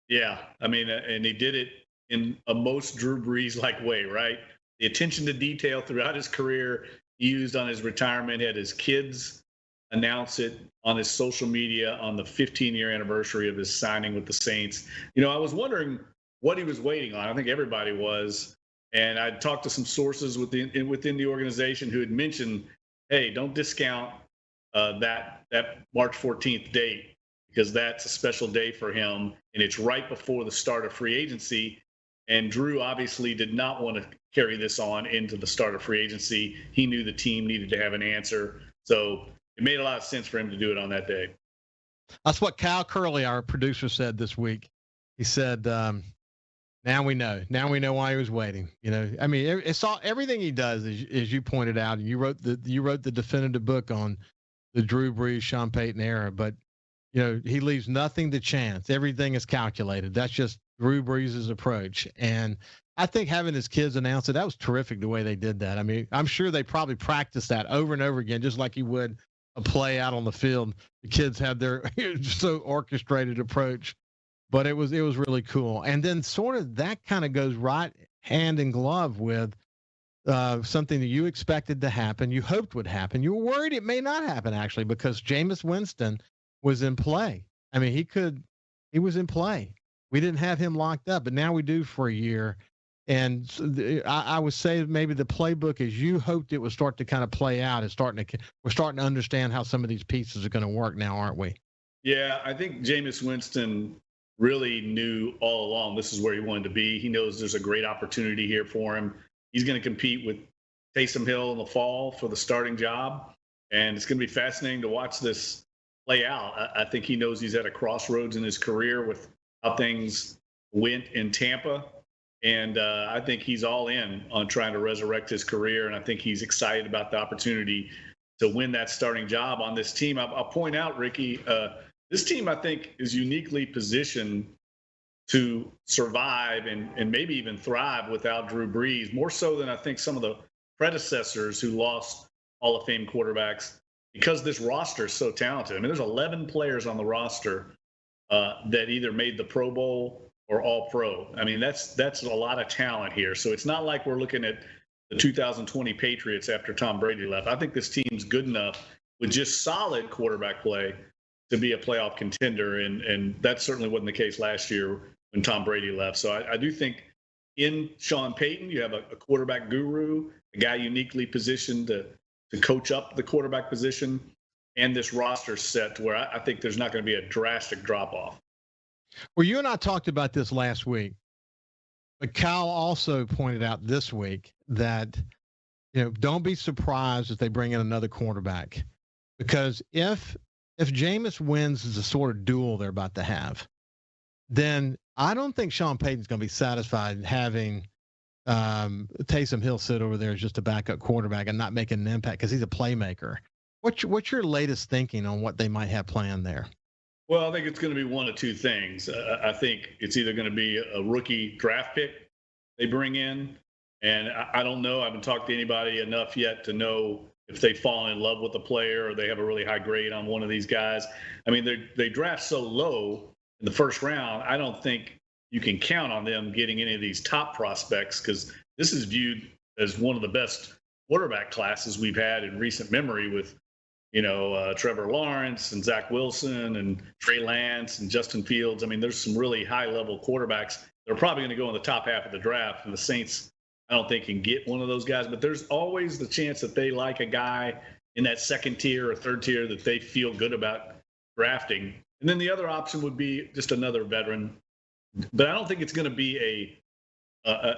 Speaker 14: Yeah, I mean, and he did it in a most Drew Brees-like way, right? The attention to detail throughout his career he used on his retirement. He had his kids announce it on his social media on the 15-year anniversary of his signing with the Saints. You know, I was wondering what he was waiting on. I think everybody was. And I talked to some sources within the organization who had mentioned, hey, don't discount that March 14th date, because that's a special day for him, and it's right before the start of free agency. And Drew obviously did not want to carry this on into the start of free agency. He knew the team needed to have an answer. So it made a lot of sense for him to do it on that day.
Speaker 2: That's what Kyle Curley, our producer, said this week. He said, now we know. Now we know why he was waiting. You know, I mean, it's all, everything he does, as you pointed out, and you wrote the definitive book on the Drew Brees, Sean Payton era, but you know, he leaves nothing to chance. Everything is calculated. That's just Drew Brees' approach. And I think having his kids announce it, that was terrific the way they did that. I mean, I'm sure they probably practiced that over and over again, just like you would a play out on the field. The kids had their so orchestrated approach, but it was really cool. And then sort of that kind of goes right hand in glove with something that you expected to happen, you hoped would happen. You were worried it may not happen, actually, because Jameis Winston was in play. I mean, he was in play. We didn't have him locked up, but now we do for a year. And I would say maybe the playbook, as you hoped it would start to kind of play out, we're starting to understand how some of these pieces are going to work now, aren't we?
Speaker 14: Yeah, I think Jameis Winston really knew all along this is where he wanted to be. He knows there's a great opportunity here for him. He's going to compete with Taysom Hill in the fall for the starting job, and it's going to be fascinating to watch this play out. I think he knows he's at a crossroads in his career with how things went in Tampa, and I think he's all in on trying to resurrect his career, and I think he's excited about the opportunity to win that starting job on this team. I'll point out, Ricky, this team, I think, is uniquely positioned to survive and maybe even thrive without Drew Brees, more so than I think some of the predecessors who lost Hall of Fame quarterbacks, because this roster is so talented. I mean, there's 11 players on the roster that either made the Pro Bowl or All-Pro. I mean, that's a lot of talent here. So it's not like we're looking at the 2020 Patriots after Tom Brady left. I think this team's good enough with just solid quarterback play to be a playoff contender, and that certainly wasn't the case last year when Tom Brady left. So I do think in Sean Payton, you have a quarterback guru, a guy uniquely positioned to coach up the quarterback position, and this roster set to where I think there's not going to be a drastic drop-off.
Speaker 2: Well, you and I talked about this last week, but Kyle also pointed out this week that, you know, don't be surprised if they bring in another quarterback, because if Jameis wins is the sort of duel they're about to have, then I don't think Sean Payton's going to be satisfied having Taysom Hill sit over there as just a backup quarterback and not making an impact, because he's a playmaker. What's your latest thinking on what they might have planned there?
Speaker 14: Well, I think it's going to be one of two things. I think it's either going to be a rookie draft pick they bring in, and I don't know. I haven't talked to anybody enough yet to know if they fall in love with the player or they have a really high grade on one of these guys. I mean, they draft so low in the first round, I don't think you can count on them getting any of these top prospects, because this is viewed as one of the best quarterback classes we've had in recent memory with, you know, Trevor Lawrence and Zach Wilson and Trey Lance and Justin Fields. I mean, there's some really high-level quarterbacks. They're probably going to go in the top half of the draft, and the Saints, I don't think, can get one of those guys. But there's always the chance that they like a guy in that second tier or third tier that they feel good about drafting. And then the other option would be just another veteran. But I don't think it's going to be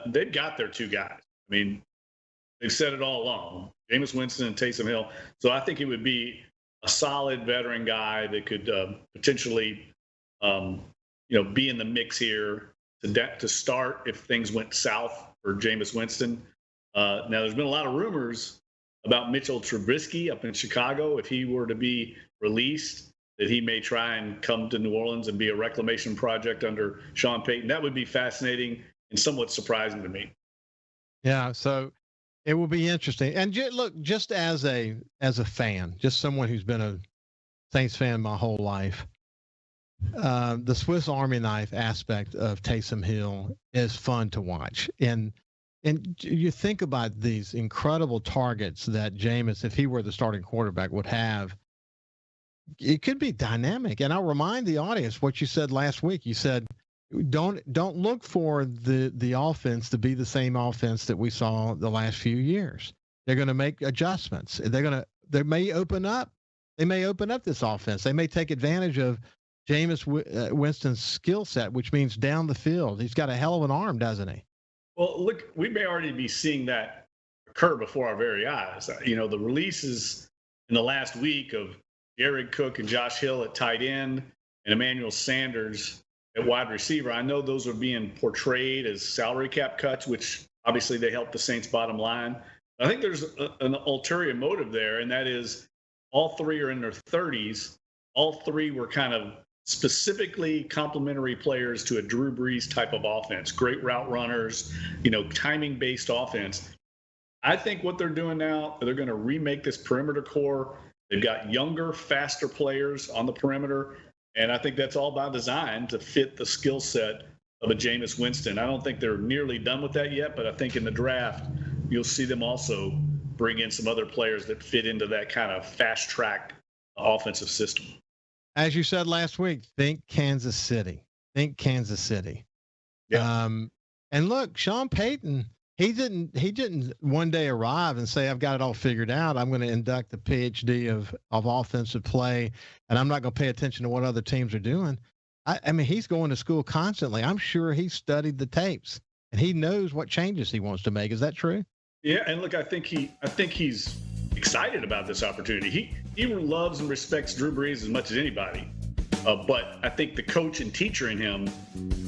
Speaker 14: they've got their two guys. I mean, they've said it all along, Jameis Winston and Taysom Hill. So I think it would be a solid veteran guy that could potentially, be in the mix here to start if things went south for Jameis Winston. Now, there's been a lot of rumors about Mitchell Trubisky up in Chicago. If he were to be released, that he may try and come to New Orleans and be a reclamation project under Sean Payton. That would be fascinating and somewhat surprising to me.
Speaker 2: Yeah, so it will be interesting. And look, just as a fan, just someone who's been a Saints fan my whole life, the Swiss Army knife aspect of Taysom Hill is fun to watch. And you think about these incredible targets that Jameis, if he were the starting quarterback, would have. It could be dynamic. And I'll remind the audience what you said last week. You said, don't look for the offense to be the same offense that we saw the last few years. They're going to make adjustments. They may open up this offense. They may take advantage of Jameis Winston's skill set, which means down the field. He's got a hell of an arm, doesn't he?
Speaker 14: Well, look, we may already be seeing that occur before our very eyes. The releases in the last week of Jared Cook and Josh Hill at tight end and Emmanuel Sanders at wide receiver. I know those are being portrayed as salary cap cuts, which obviously they help the Saints' bottom line. I think there's an ulterior motive there, and that is all three are in their 30s. All three were kind of specifically complementary players to a Drew Brees type of offense, great route runners, timing-based offense. I think what they're doing now, they're going to remake this perimeter core. They've got younger, faster players on the perimeter, and I think that's all by design to fit the skill set of a Jameis Winston. I don't think they're nearly done with that yet, but I think in the draft, you'll see them also bring in some other players that fit into that kind of fast-track offensive system.
Speaker 2: As you said last week, think Kansas City. Think Kansas City.
Speaker 14: Yeah.
Speaker 2: And look, Sean Payton, he didn't one day arrive and say, I've got it all figured out. I'm going to induct the PhD of offensive play, and I'm not going to pay attention to what other teams are doing. I mean, he's going to school constantly. I'm sure he studied the tapes, and he knows what changes he wants to make. Is that true?
Speaker 14: Yeah, and look, I think he's excited about this opportunity. He loves and respects Drew Brees as much as anybody. But I think the coach and teacher in him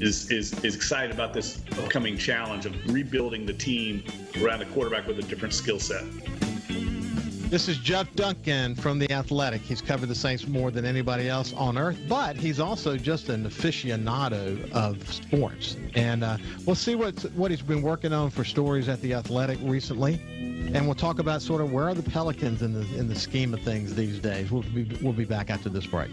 Speaker 14: is excited about this upcoming challenge of rebuilding the team around a quarterback with a different skill set.
Speaker 2: This is Jeff Duncan from The Athletic. He's covered the Saints more than anybody else on earth, but he's also just an aficionado of sports. And we'll see what he's been working on for stories at The Athletic recently. And we'll talk about sort of where are the Pelicans in the scheme of things these days. We'll be back after this break.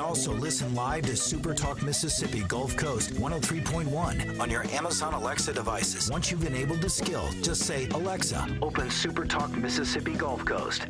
Speaker 4: Also listen live to SuperTalk Mississippi Gulf Coast 103.1 on your Amazon Alexa devices. Once you've enabled the skill, just say, Alexa, open SuperTalk Mississippi Gulf Coast.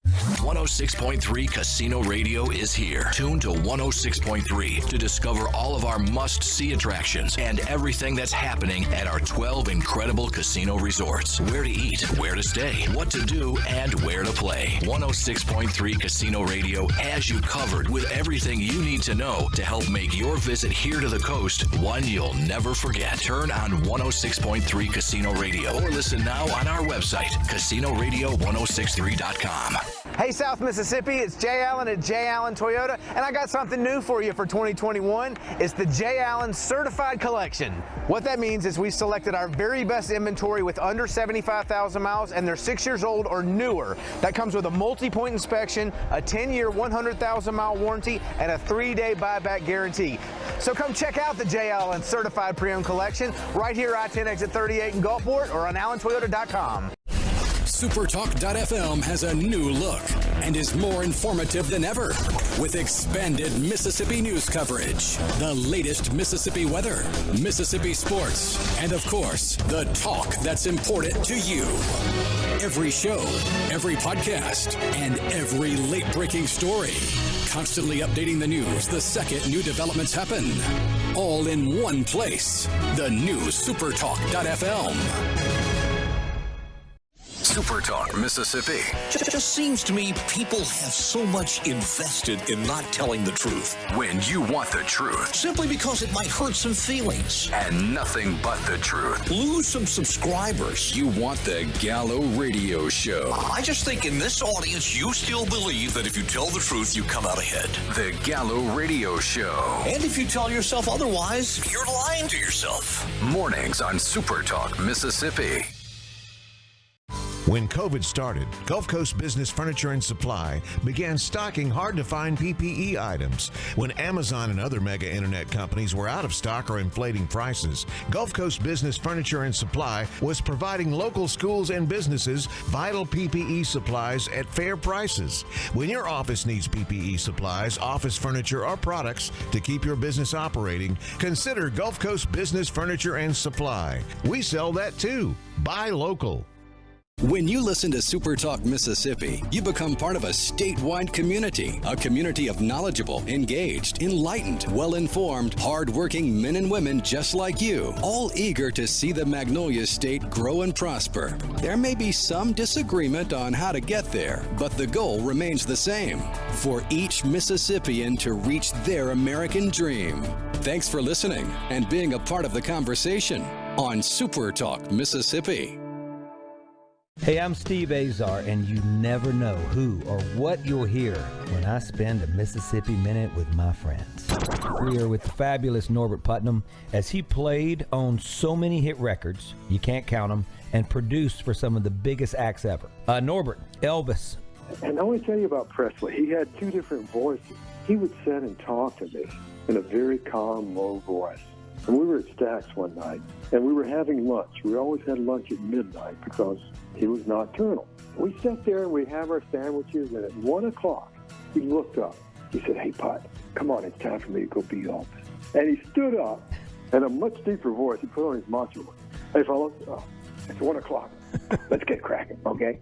Speaker 10: 106.3 Casino Radio is here. Tune to 106.3 to discover all of our must-see attractions and everything that's happening at our 12 incredible casino resorts. Where to eat, where to stay, what to do, and where to play. 106.3 Casino Radio has you covered with everything you need to know to help make your visit here to the coast one you'll never forget. Turn on 106.3 Casino Radio or listen now on our website, CasinoRadio1063.com.
Speaker 5: Hey, South Mississippi, it's Jay Allen at Jay Allen Toyota, and I got something new for you for 2021. It's the Jay Allen Certified Collection. What that means is we selected our very best inventory with under 75,000 miles, and they're 6 years old or newer. That comes with a multi-point inspection, a 10-year, 100,000-mile warranty, and a 3-day buyback guarantee. So come check out the Jay Allen Certified Pre-Owned Collection right here, I-10 exit 38 in Gulfport, or on allentoyota.com.
Speaker 1: SuperTalk.fm has a new look and is more informative than ever with expanded Mississippi news coverage, the latest Mississippi weather, Mississippi sports, and of course, the talk that's important to you. Every show, every podcast, and every late-breaking story. Constantly updating the news the second new developments happen. All in one place. The new SuperTalk.fm. SuperTalk Mississippi.
Speaker 13: It just seems to me people have so much invested in not telling the truth.
Speaker 1: When you want the truth.
Speaker 13: Simply because it might hurt some feelings.
Speaker 1: And nothing but the truth.
Speaker 13: Lose some subscribers.
Speaker 1: You want the Gallo Radio Show.
Speaker 13: I just think in this audience, you still believe that if you tell the truth, you come out ahead.
Speaker 1: The Gallo Radio Show.
Speaker 13: And if you tell yourself otherwise, you're lying to yourself.
Speaker 1: Mornings on SuperTalk Mississippi.
Speaker 6: When COVID started, Gulf Coast Business Furniture and Supply began stocking hard-to-find PPE items. When Amazon and other mega internet companies were out of stock or inflating prices, Gulf Coast Business Furniture and Supply was providing local schools and businesses vital PPE supplies at fair prices. When your office needs PPE supplies, office furniture, or products to keep your business operating, consider Gulf Coast Business Furniture and Supply. We sell that too. Buy local.
Speaker 15: When you listen to SuperTalk Mississippi, you become part of a statewide community, a community of knowledgeable, engaged, enlightened, well-informed, hard-working men and women just like you, all eager to see the Magnolia State grow and prosper. There may be some disagreement on how to get there, but the goal remains the same, for each Mississippian to reach their American dream. Thanks for listening and being a part of the conversation on SuperTalk Mississippi.
Speaker 9: Hey, I'm Steve Azar, and you never know who or what you'll hear when I spend a Mississippi Minute with my friends. We are with the fabulous Norbert Putnam, as he played on so many hit records, you can't count them, and produced for some of the biggest acts ever. Norbert, Elvis.
Speaker 11: And I want to tell you about Presley. He had two different voices. He would sit and talk to me in a very calm, low voice. And we were at Stack's one night, and we were having lunch. We always had lunch at midnight because he was nocturnal. We sat there and we have our sandwiches, and at 1 o'clock, he looked up. He said, "Hey, Put, come on, it's time for me to go beat Elvis." And he stood up, and a much deeper voice, he put on his macho voice. "Hey, fellas, it's 1 o'clock. Let's get cracking, okay?"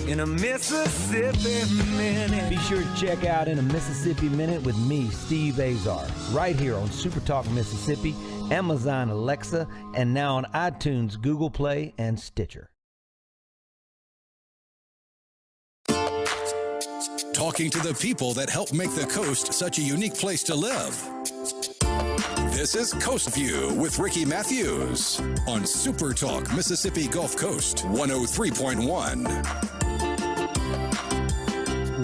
Speaker 9: In a Mississippi Minute. Be sure to check out In a Mississippi Minute with me, Steve Azar, right here on SuperTalk Mississippi, Amazon Alexa, and now on iTunes, Google Play, and Stitcher.
Speaker 1: Talking to the people that help make the coast such a unique place to live. This is Coast View with Ricky Mathews on SuperTalk Mississippi Gulf Coast 103.1.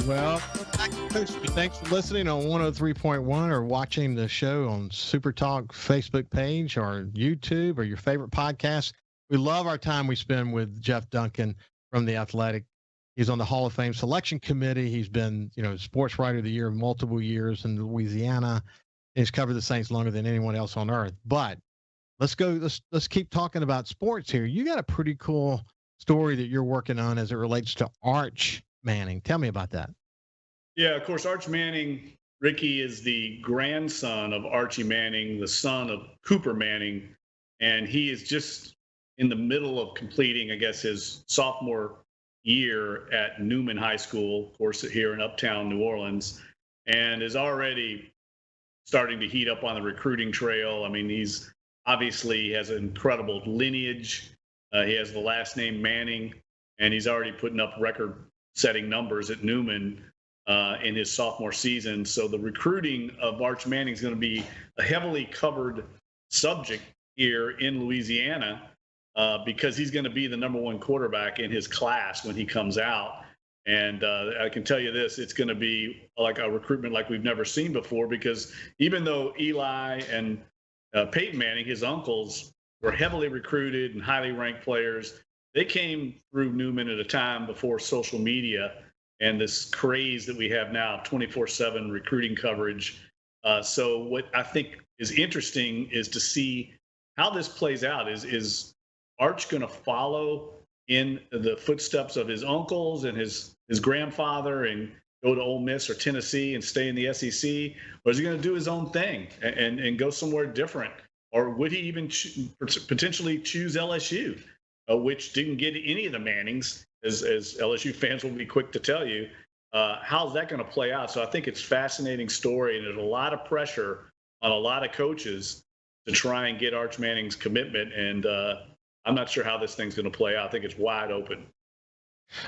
Speaker 2: Well, thanks for listening on 103.1 or watching the show on SuperTalk Facebook page or YouTube or your favorite podcast. We love our time we spend with Jeff Duncan from The Athletic. He's on the Hall of Fame selection committee. He's been, Sports Writer of the Year multiple years in Louisiana. He's covered the Saints longer than anyone else on earth. But let's keep talking about sports here. You got a pretty cool story that you're working on as it relates to Arch Manning. Tell me about that.
Speaker 14: Yeah, of course, Arch Manning, Ricky, is the grandson of Archie Manning, the son of Cooper Manning, and he is just in the middle of completing, I guess, his sophomore year at Newman High School, of course, here in Uptown New Orleans, and is already starting to heat up on the recruiting trail. I mean, he's obviously has an incredible lineage. He has the last name Manning, and he's already putting up record-setting numbers at Newman in his sophomore season. So the recruiting of Arch Manning is going to be a heavily covered subject here in Louisiana because he's going to be the number one quarterback in his class when he comes out. And I can tell you this, it's going to be like a recruitment like we've never seen before, because even though Eli and Peyton Manning, his uncles, were heavily recruited and highly ranked players, they came through Newman at a time before social media and this craze that we have now, 24/7 recruiting coverage. So what I think is interesting is to see how this plays out. Is Arch going to follow in the footsteps of his uncles and his grandfather and go to Ole Miss or Tennessee and stay in the SEC? Or is he going to do his own thing and go somewhere different? Or would he even potentially choose LSU, which didn't get any of the Mannings, as LSU fans will be quick to tell you? How's that going to play out? So I think it's a fascinating story, and there's a lot of pressure on a lot of coaches to try and get Arch Manning's commitment. And I'm not sure how this thing's going to play out. I think it's wide open.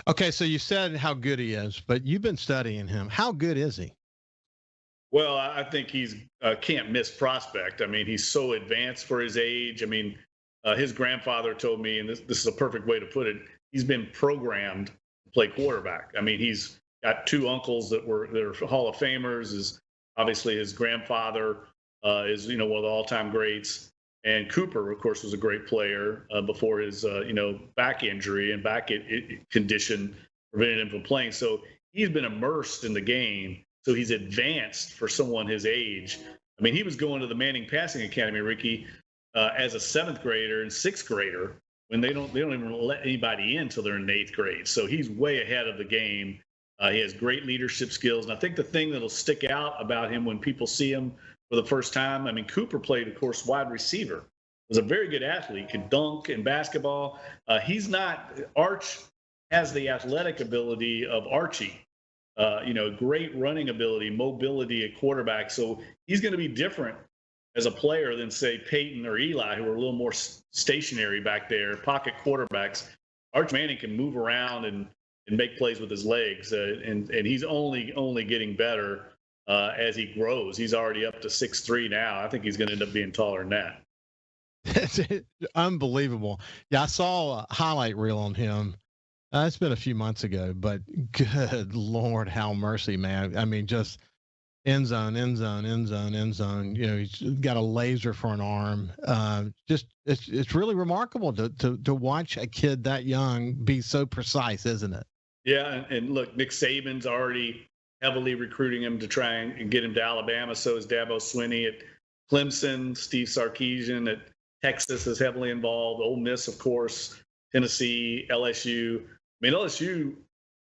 Speaker 2: Okay, so you said how good he is, but you've been studying him. How good is he?
Speaker 14: Well, I think he's a can't-miss prospect. I mean, he's so advanced for his age. I mean, his grandfather told me, and this is a perfect way to put it, he's been programmed to play quarterback. I mean, he's got two uncles that are Hall of Famers. Is obviously his grandfather is one of the all-time greats, and Cooper, of course, was a great player before his back injury and back condition prevented him from playing. So he's been immersed in the game. So he's advanced for someone his age. I mean, he was going to the Manning Passing Academy, Ricky, as a 7th grader and 6th grader when they don't even let anybody in until they're in 8th grade. So he's way ahead of the game. He has great leadership skills. And I think the thing that'll stick out about him when people see him for the first time, I mean, Cooper played, of course, wide receiver. Was a very good athlete, could dunk in basketball. Arch has the athletic ability of Archie. Great running ability, mobility at quarterback. So he's going to be different as a player than, say, Peyton or Eli, who are a little more stationary back there, pocket quarterbacks. Arch Manning can move around and make plays with his legs, and he's only getting better as he grows. He's already up to 6'3" now. I think he's going to end up being taller than that.
Speaker 2: It's unbelievable. Yeah, I saw a highlight reel on him. It's been a few months ago, but good Lord, how mercy, man. I mean, just end zone, end zone, end zone, end zone. He's got a laser for an arm. It's really remarkable to watch a kid that young be so precise, isn't it?
Speaker 14: Yeah, and look, Nick Saban's already heavily recruiting him to try and get him to Alabama. So is Dabo Swinney at Clemson. Steve Sarkisian at Texas is heavily involved. Ole Miss, of course, Tennessee, LSU. I mean, LSU,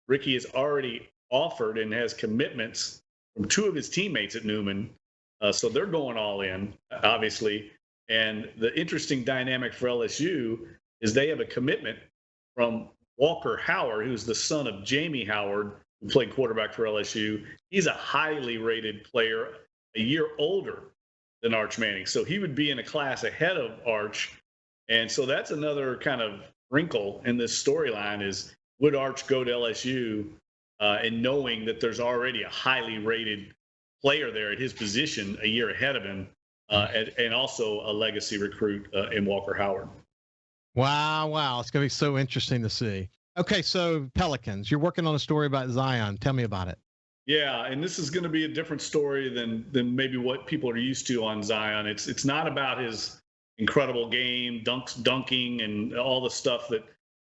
Speaker 14: Ricky, has already offered and has commitments from 2 of his teammates at Newman. So they're going all in, obviously. And the interesting dynamic for LSU is they have a commitment from Walker Howard, who's the son of Jamie Howard, who played quarterback for LSU. He's a highly rated player, a year older than Arch Manning. So he would be in a class ahead of Arch. And so that's another kind of wrinkle in this storyline is, would Arch go to LSU and knowing that there's already a highly rated player there at his position a year ahead of him and also a legacy recruit in Walker Howard?
Speaker 2: Wow. It's going to be so interesting to see. Okay, so Pelicans, you're working on a story about Zion. Tell me about it.
Speaker 14: Yeah, and this is going to be a different story than maybe what people are used to on Zion. It's not about his incredible game, dunking, and all the stuff that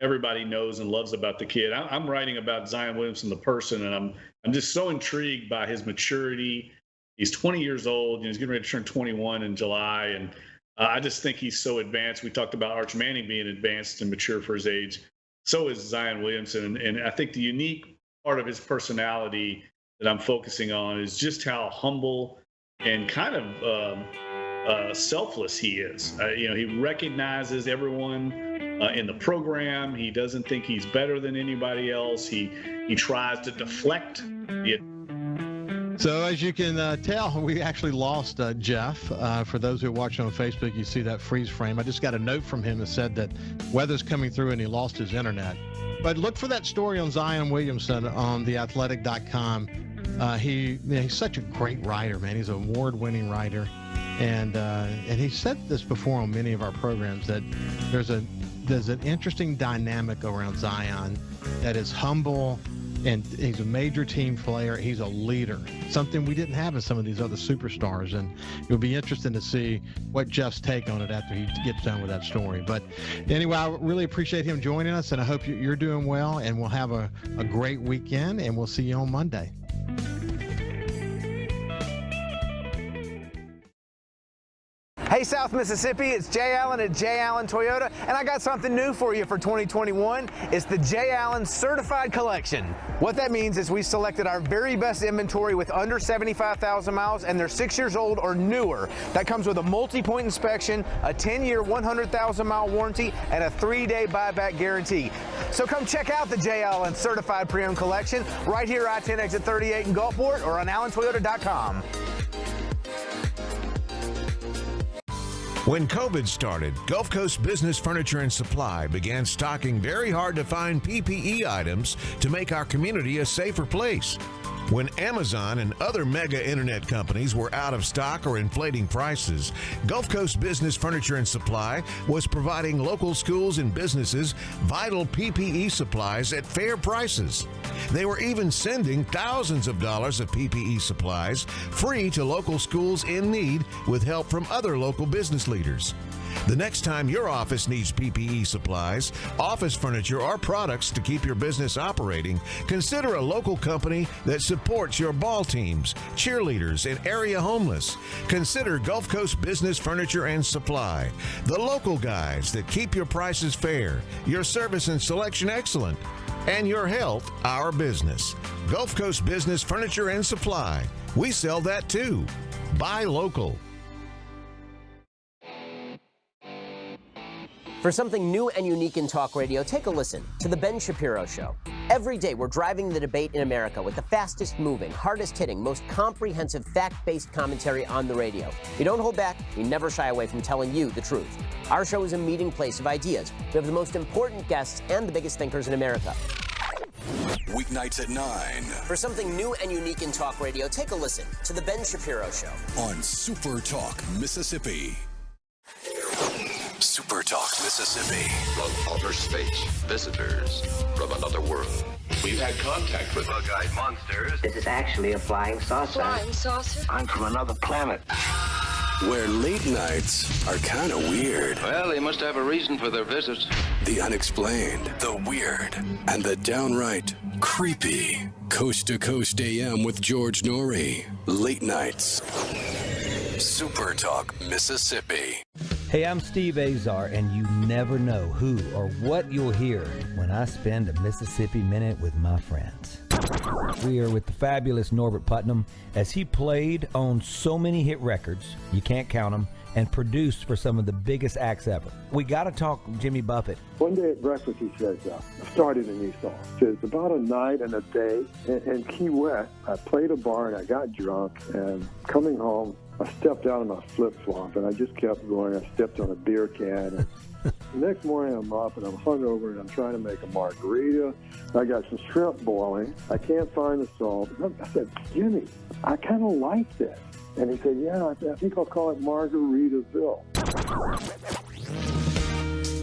Speaker 14: everybody knows and loves about the kid. I'm writing about Zion Williamson, the person, and I'm just so intrigued by his maturity. He's 20 years old. He's getting ready to turn 21 in July, and I just think he's so advanced. We talked about Arch Manning being advanced and mature for his age. So is Zion Williamson, and I think the unique part of his personality that I'm focusing on is just how humble and kind of selfless he is. He recognizes everyone in the program. He doesn't think he's better than anybody else. He tries to deflect the.
Speaker 2: So as you can tell, we actually lost Jeff. For those who are watching on Facebook, you see that freeze frame. I just got a note from him that said that weather's coming through and he lost his internet. But look for that story on Zion Williamson on theathletic.com. He's such a great writer, man. He's an award-winning writer. And he said this before on many of our programs that there's an interesting dynamic around Zion that is humble, and he's a major team player. He's a leader, something we didn't have in some of these other superstars. And it'll be interesting to see what Jeff's take on it after he gets done with that story. But anyway, I really appreciate him joining us, and I hope you're doing well, and we'll have a great weekend, and we'll see you on Monday.
Speaker 5: Hey, South Mississippi, it's Jay Allen at Jay Allen Toyota, and I got something new for you for 2021. It's the Jay Allen Certified Collection. What that means is we selected our very best inventory with under 75,000 miles, and they're 6 years old or newer. That comes with a multi-point inspection, a 10-year, 100,000-mile warranty, and a 3-day buyback guarantee. So come check out the Jay Allen Certified Pre-Owned Collection right here, I-10 exit 38 in Gulfport, or on allentoyota.com.
Speaker 6: When COVID started, Gulf Coast Business Furniture and Supply began stocking very hard-to-find PPE items to make our community a safer place. When Amazon and other mega internet companies were out of stock or inflating prices, Gulf Coast Business Furniture and Supply was providing local schools and businesses vital PPE supplies at fair prices. They were even sending thousands of dollars of PPE supplies free to local schools in need with help from other local business leaders. The next time your office needs PPE supplies, office furniture, or products to keep your business operating, consider a local company that supports your ball teams, cheerleaders, and area homeless. Consider Gulf Coast Business Furniture and Supply, the local guys that keep your prices fair, your service and selection excellent, and your health our business. Gulf Coast Business Furniture and Supply. We sell that too. Buy local.
Speaker 12: For something new and unique in talk radio, take a listen to The Ben Shapiro Show. Every day, we're driving the debate in America with the fastest moving, hardest hitting, most comprehensive, fact-based commentary on the radio. We don't hold back. We never shy away from telling you the truth. Our show is a meeting place of ideas. We have the most important guests and the biggest thinkers in America.
Speaker 15: Weeknights at 9.
Speaker 12: For something new and unique in talk radio, take a listen to The Ben Shapiro Show.
Speaker 15: On SuperTalk, Mississippi. SuperTalk, Mississippi.
Speaker 7: From outer space, visitors from another world. We've had contact with bug-eyed monsters.
Speaker 8: This is actually a flying saucer.
Speaker 16: Flying saucer?
Speaker 8: I'm from another planet.
Speaker 15: Where late nights are kind of weird.
Speaker 7: Well, they must have a reason for their visit.
Speaker 15: The unexplained, the weird, and the downright creepy. Coast to Coast AM with George Norrie. Late nights. SuperTalk, Mississippi.
Speaker 9: Hey, I'm Steve Azar, and you never know who or what you'll hear when I spend a Mississippi Minute with my friends. We are with the fabulous Norbert Putnam as he played on so many hit records, you can't count them, and produced for some of the biggest acts ever. We got to talk Jimmy Buffett.
Speaker 11: One day at breakfast, he says, I started a new song. He says, about a night and a day in Key West, I played a bar and I got drunk, and coming home, I stepped out of my flip-flop, and I just kept going. I stepped on a beer can. And the next morning, I'm up, and I'm hungover, and I'm trying to make a margarita. I got some shrimp boiling. I can't find the salt. I said, Jimmy, I kind of like this. And he said, yeah, I think I'll call it Margaritaville.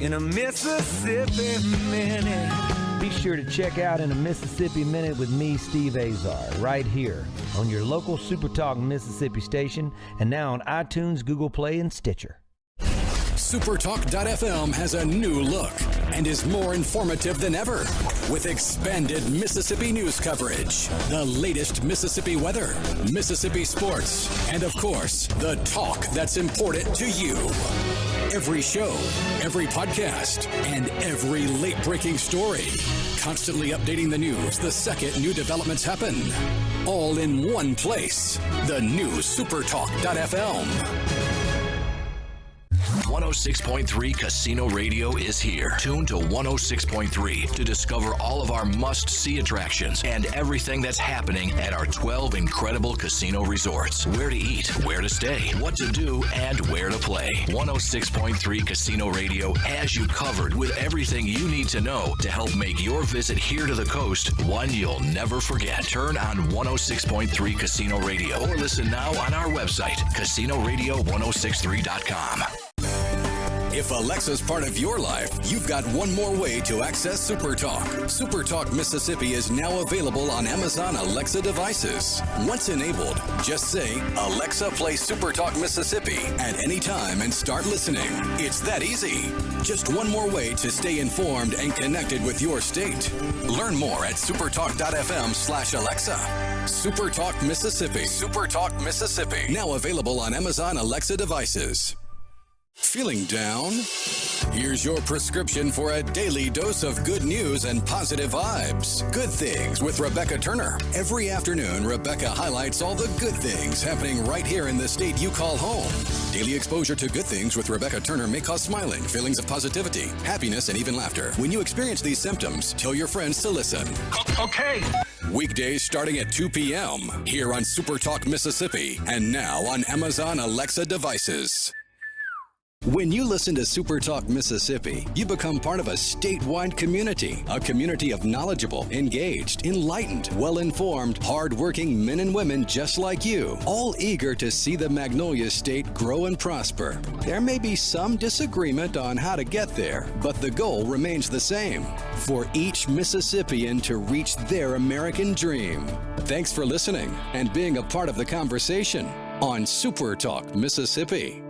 Speaker 9: In a Mississippi Minute. Be sure to check out In a Mississippi Minute with me, Steve Azar, right here on your local SuperTalk Mississippi station, and now on iTunes, Google Play, and Stitcher.
Speaker 15: SuperTalk.fm has a new look and is more informative than ever with expanded Mississippi news coverage, the latest Mississippi weather, Mississippi sports, and of course, the talk that's important to you. Every show, every podcast, and every late-breaking story. Constantly updating the news the second new developments happen. All in one place. The new SuperTalk.fm.
Speaker 10: 106.3 Casino Radio is here. Tune to 106.3 to discover all of our must-see attractions and everything that's happening at our 12 incredible casino resorts. Where to eat, where to stay, what to do, and where to play. 106.3 Casino Radio has you covered with everything you need to know to help make your visit here to the coast one you'll never forget. Turn on 106.3 Casino Radio or listen now on our website, CasinoRadio1063.com.
Speaker 15: If Alexa's part of your life, you've got one more way to access SuperTalk. SuperTalk Mississippi is now available on Amazon Alexa devices. Once enabled, just say, Alexa, play SuperTalk Mississippi at any time and start listening. It's that easy. Just one more way to stay informed and connected with your state. Learn more at supertalk.fm/Alexa. SuperTalk Mississippi. SuperTalk Mississippi. Now available on Amazon Alexa devices. Feeling down? Here's your prescription for a daily dose of good news and positive vibes. Good Things with Rebecca Turner. Every afternoon, Rebecca highlights all the good things happening right here in the state you call home. Daily exposure to Good Things with Rebecca Turner may cause smiling, feelings of positivity, happiness, and even laughter. When you experience these symptoms, tell your friends to listen. Okay. Weekdays starting at 2 p.m. here on SuperTalk Mississippi and now on Amazon Alexa devices. When you listen to SuperTalk Mississippi, you become part of a statewide community, a community of knowledgeable, engaged, enlightened, well-informed, hard-working men and women just like you, all eager to see the Magnolia State grow and prosper. There may be some disagreement on how to get there, but the goal remains the same, for each Mississippian to reach their American dream. Thanks for listening and being a part of the conversation on SuperTalk Mississippi.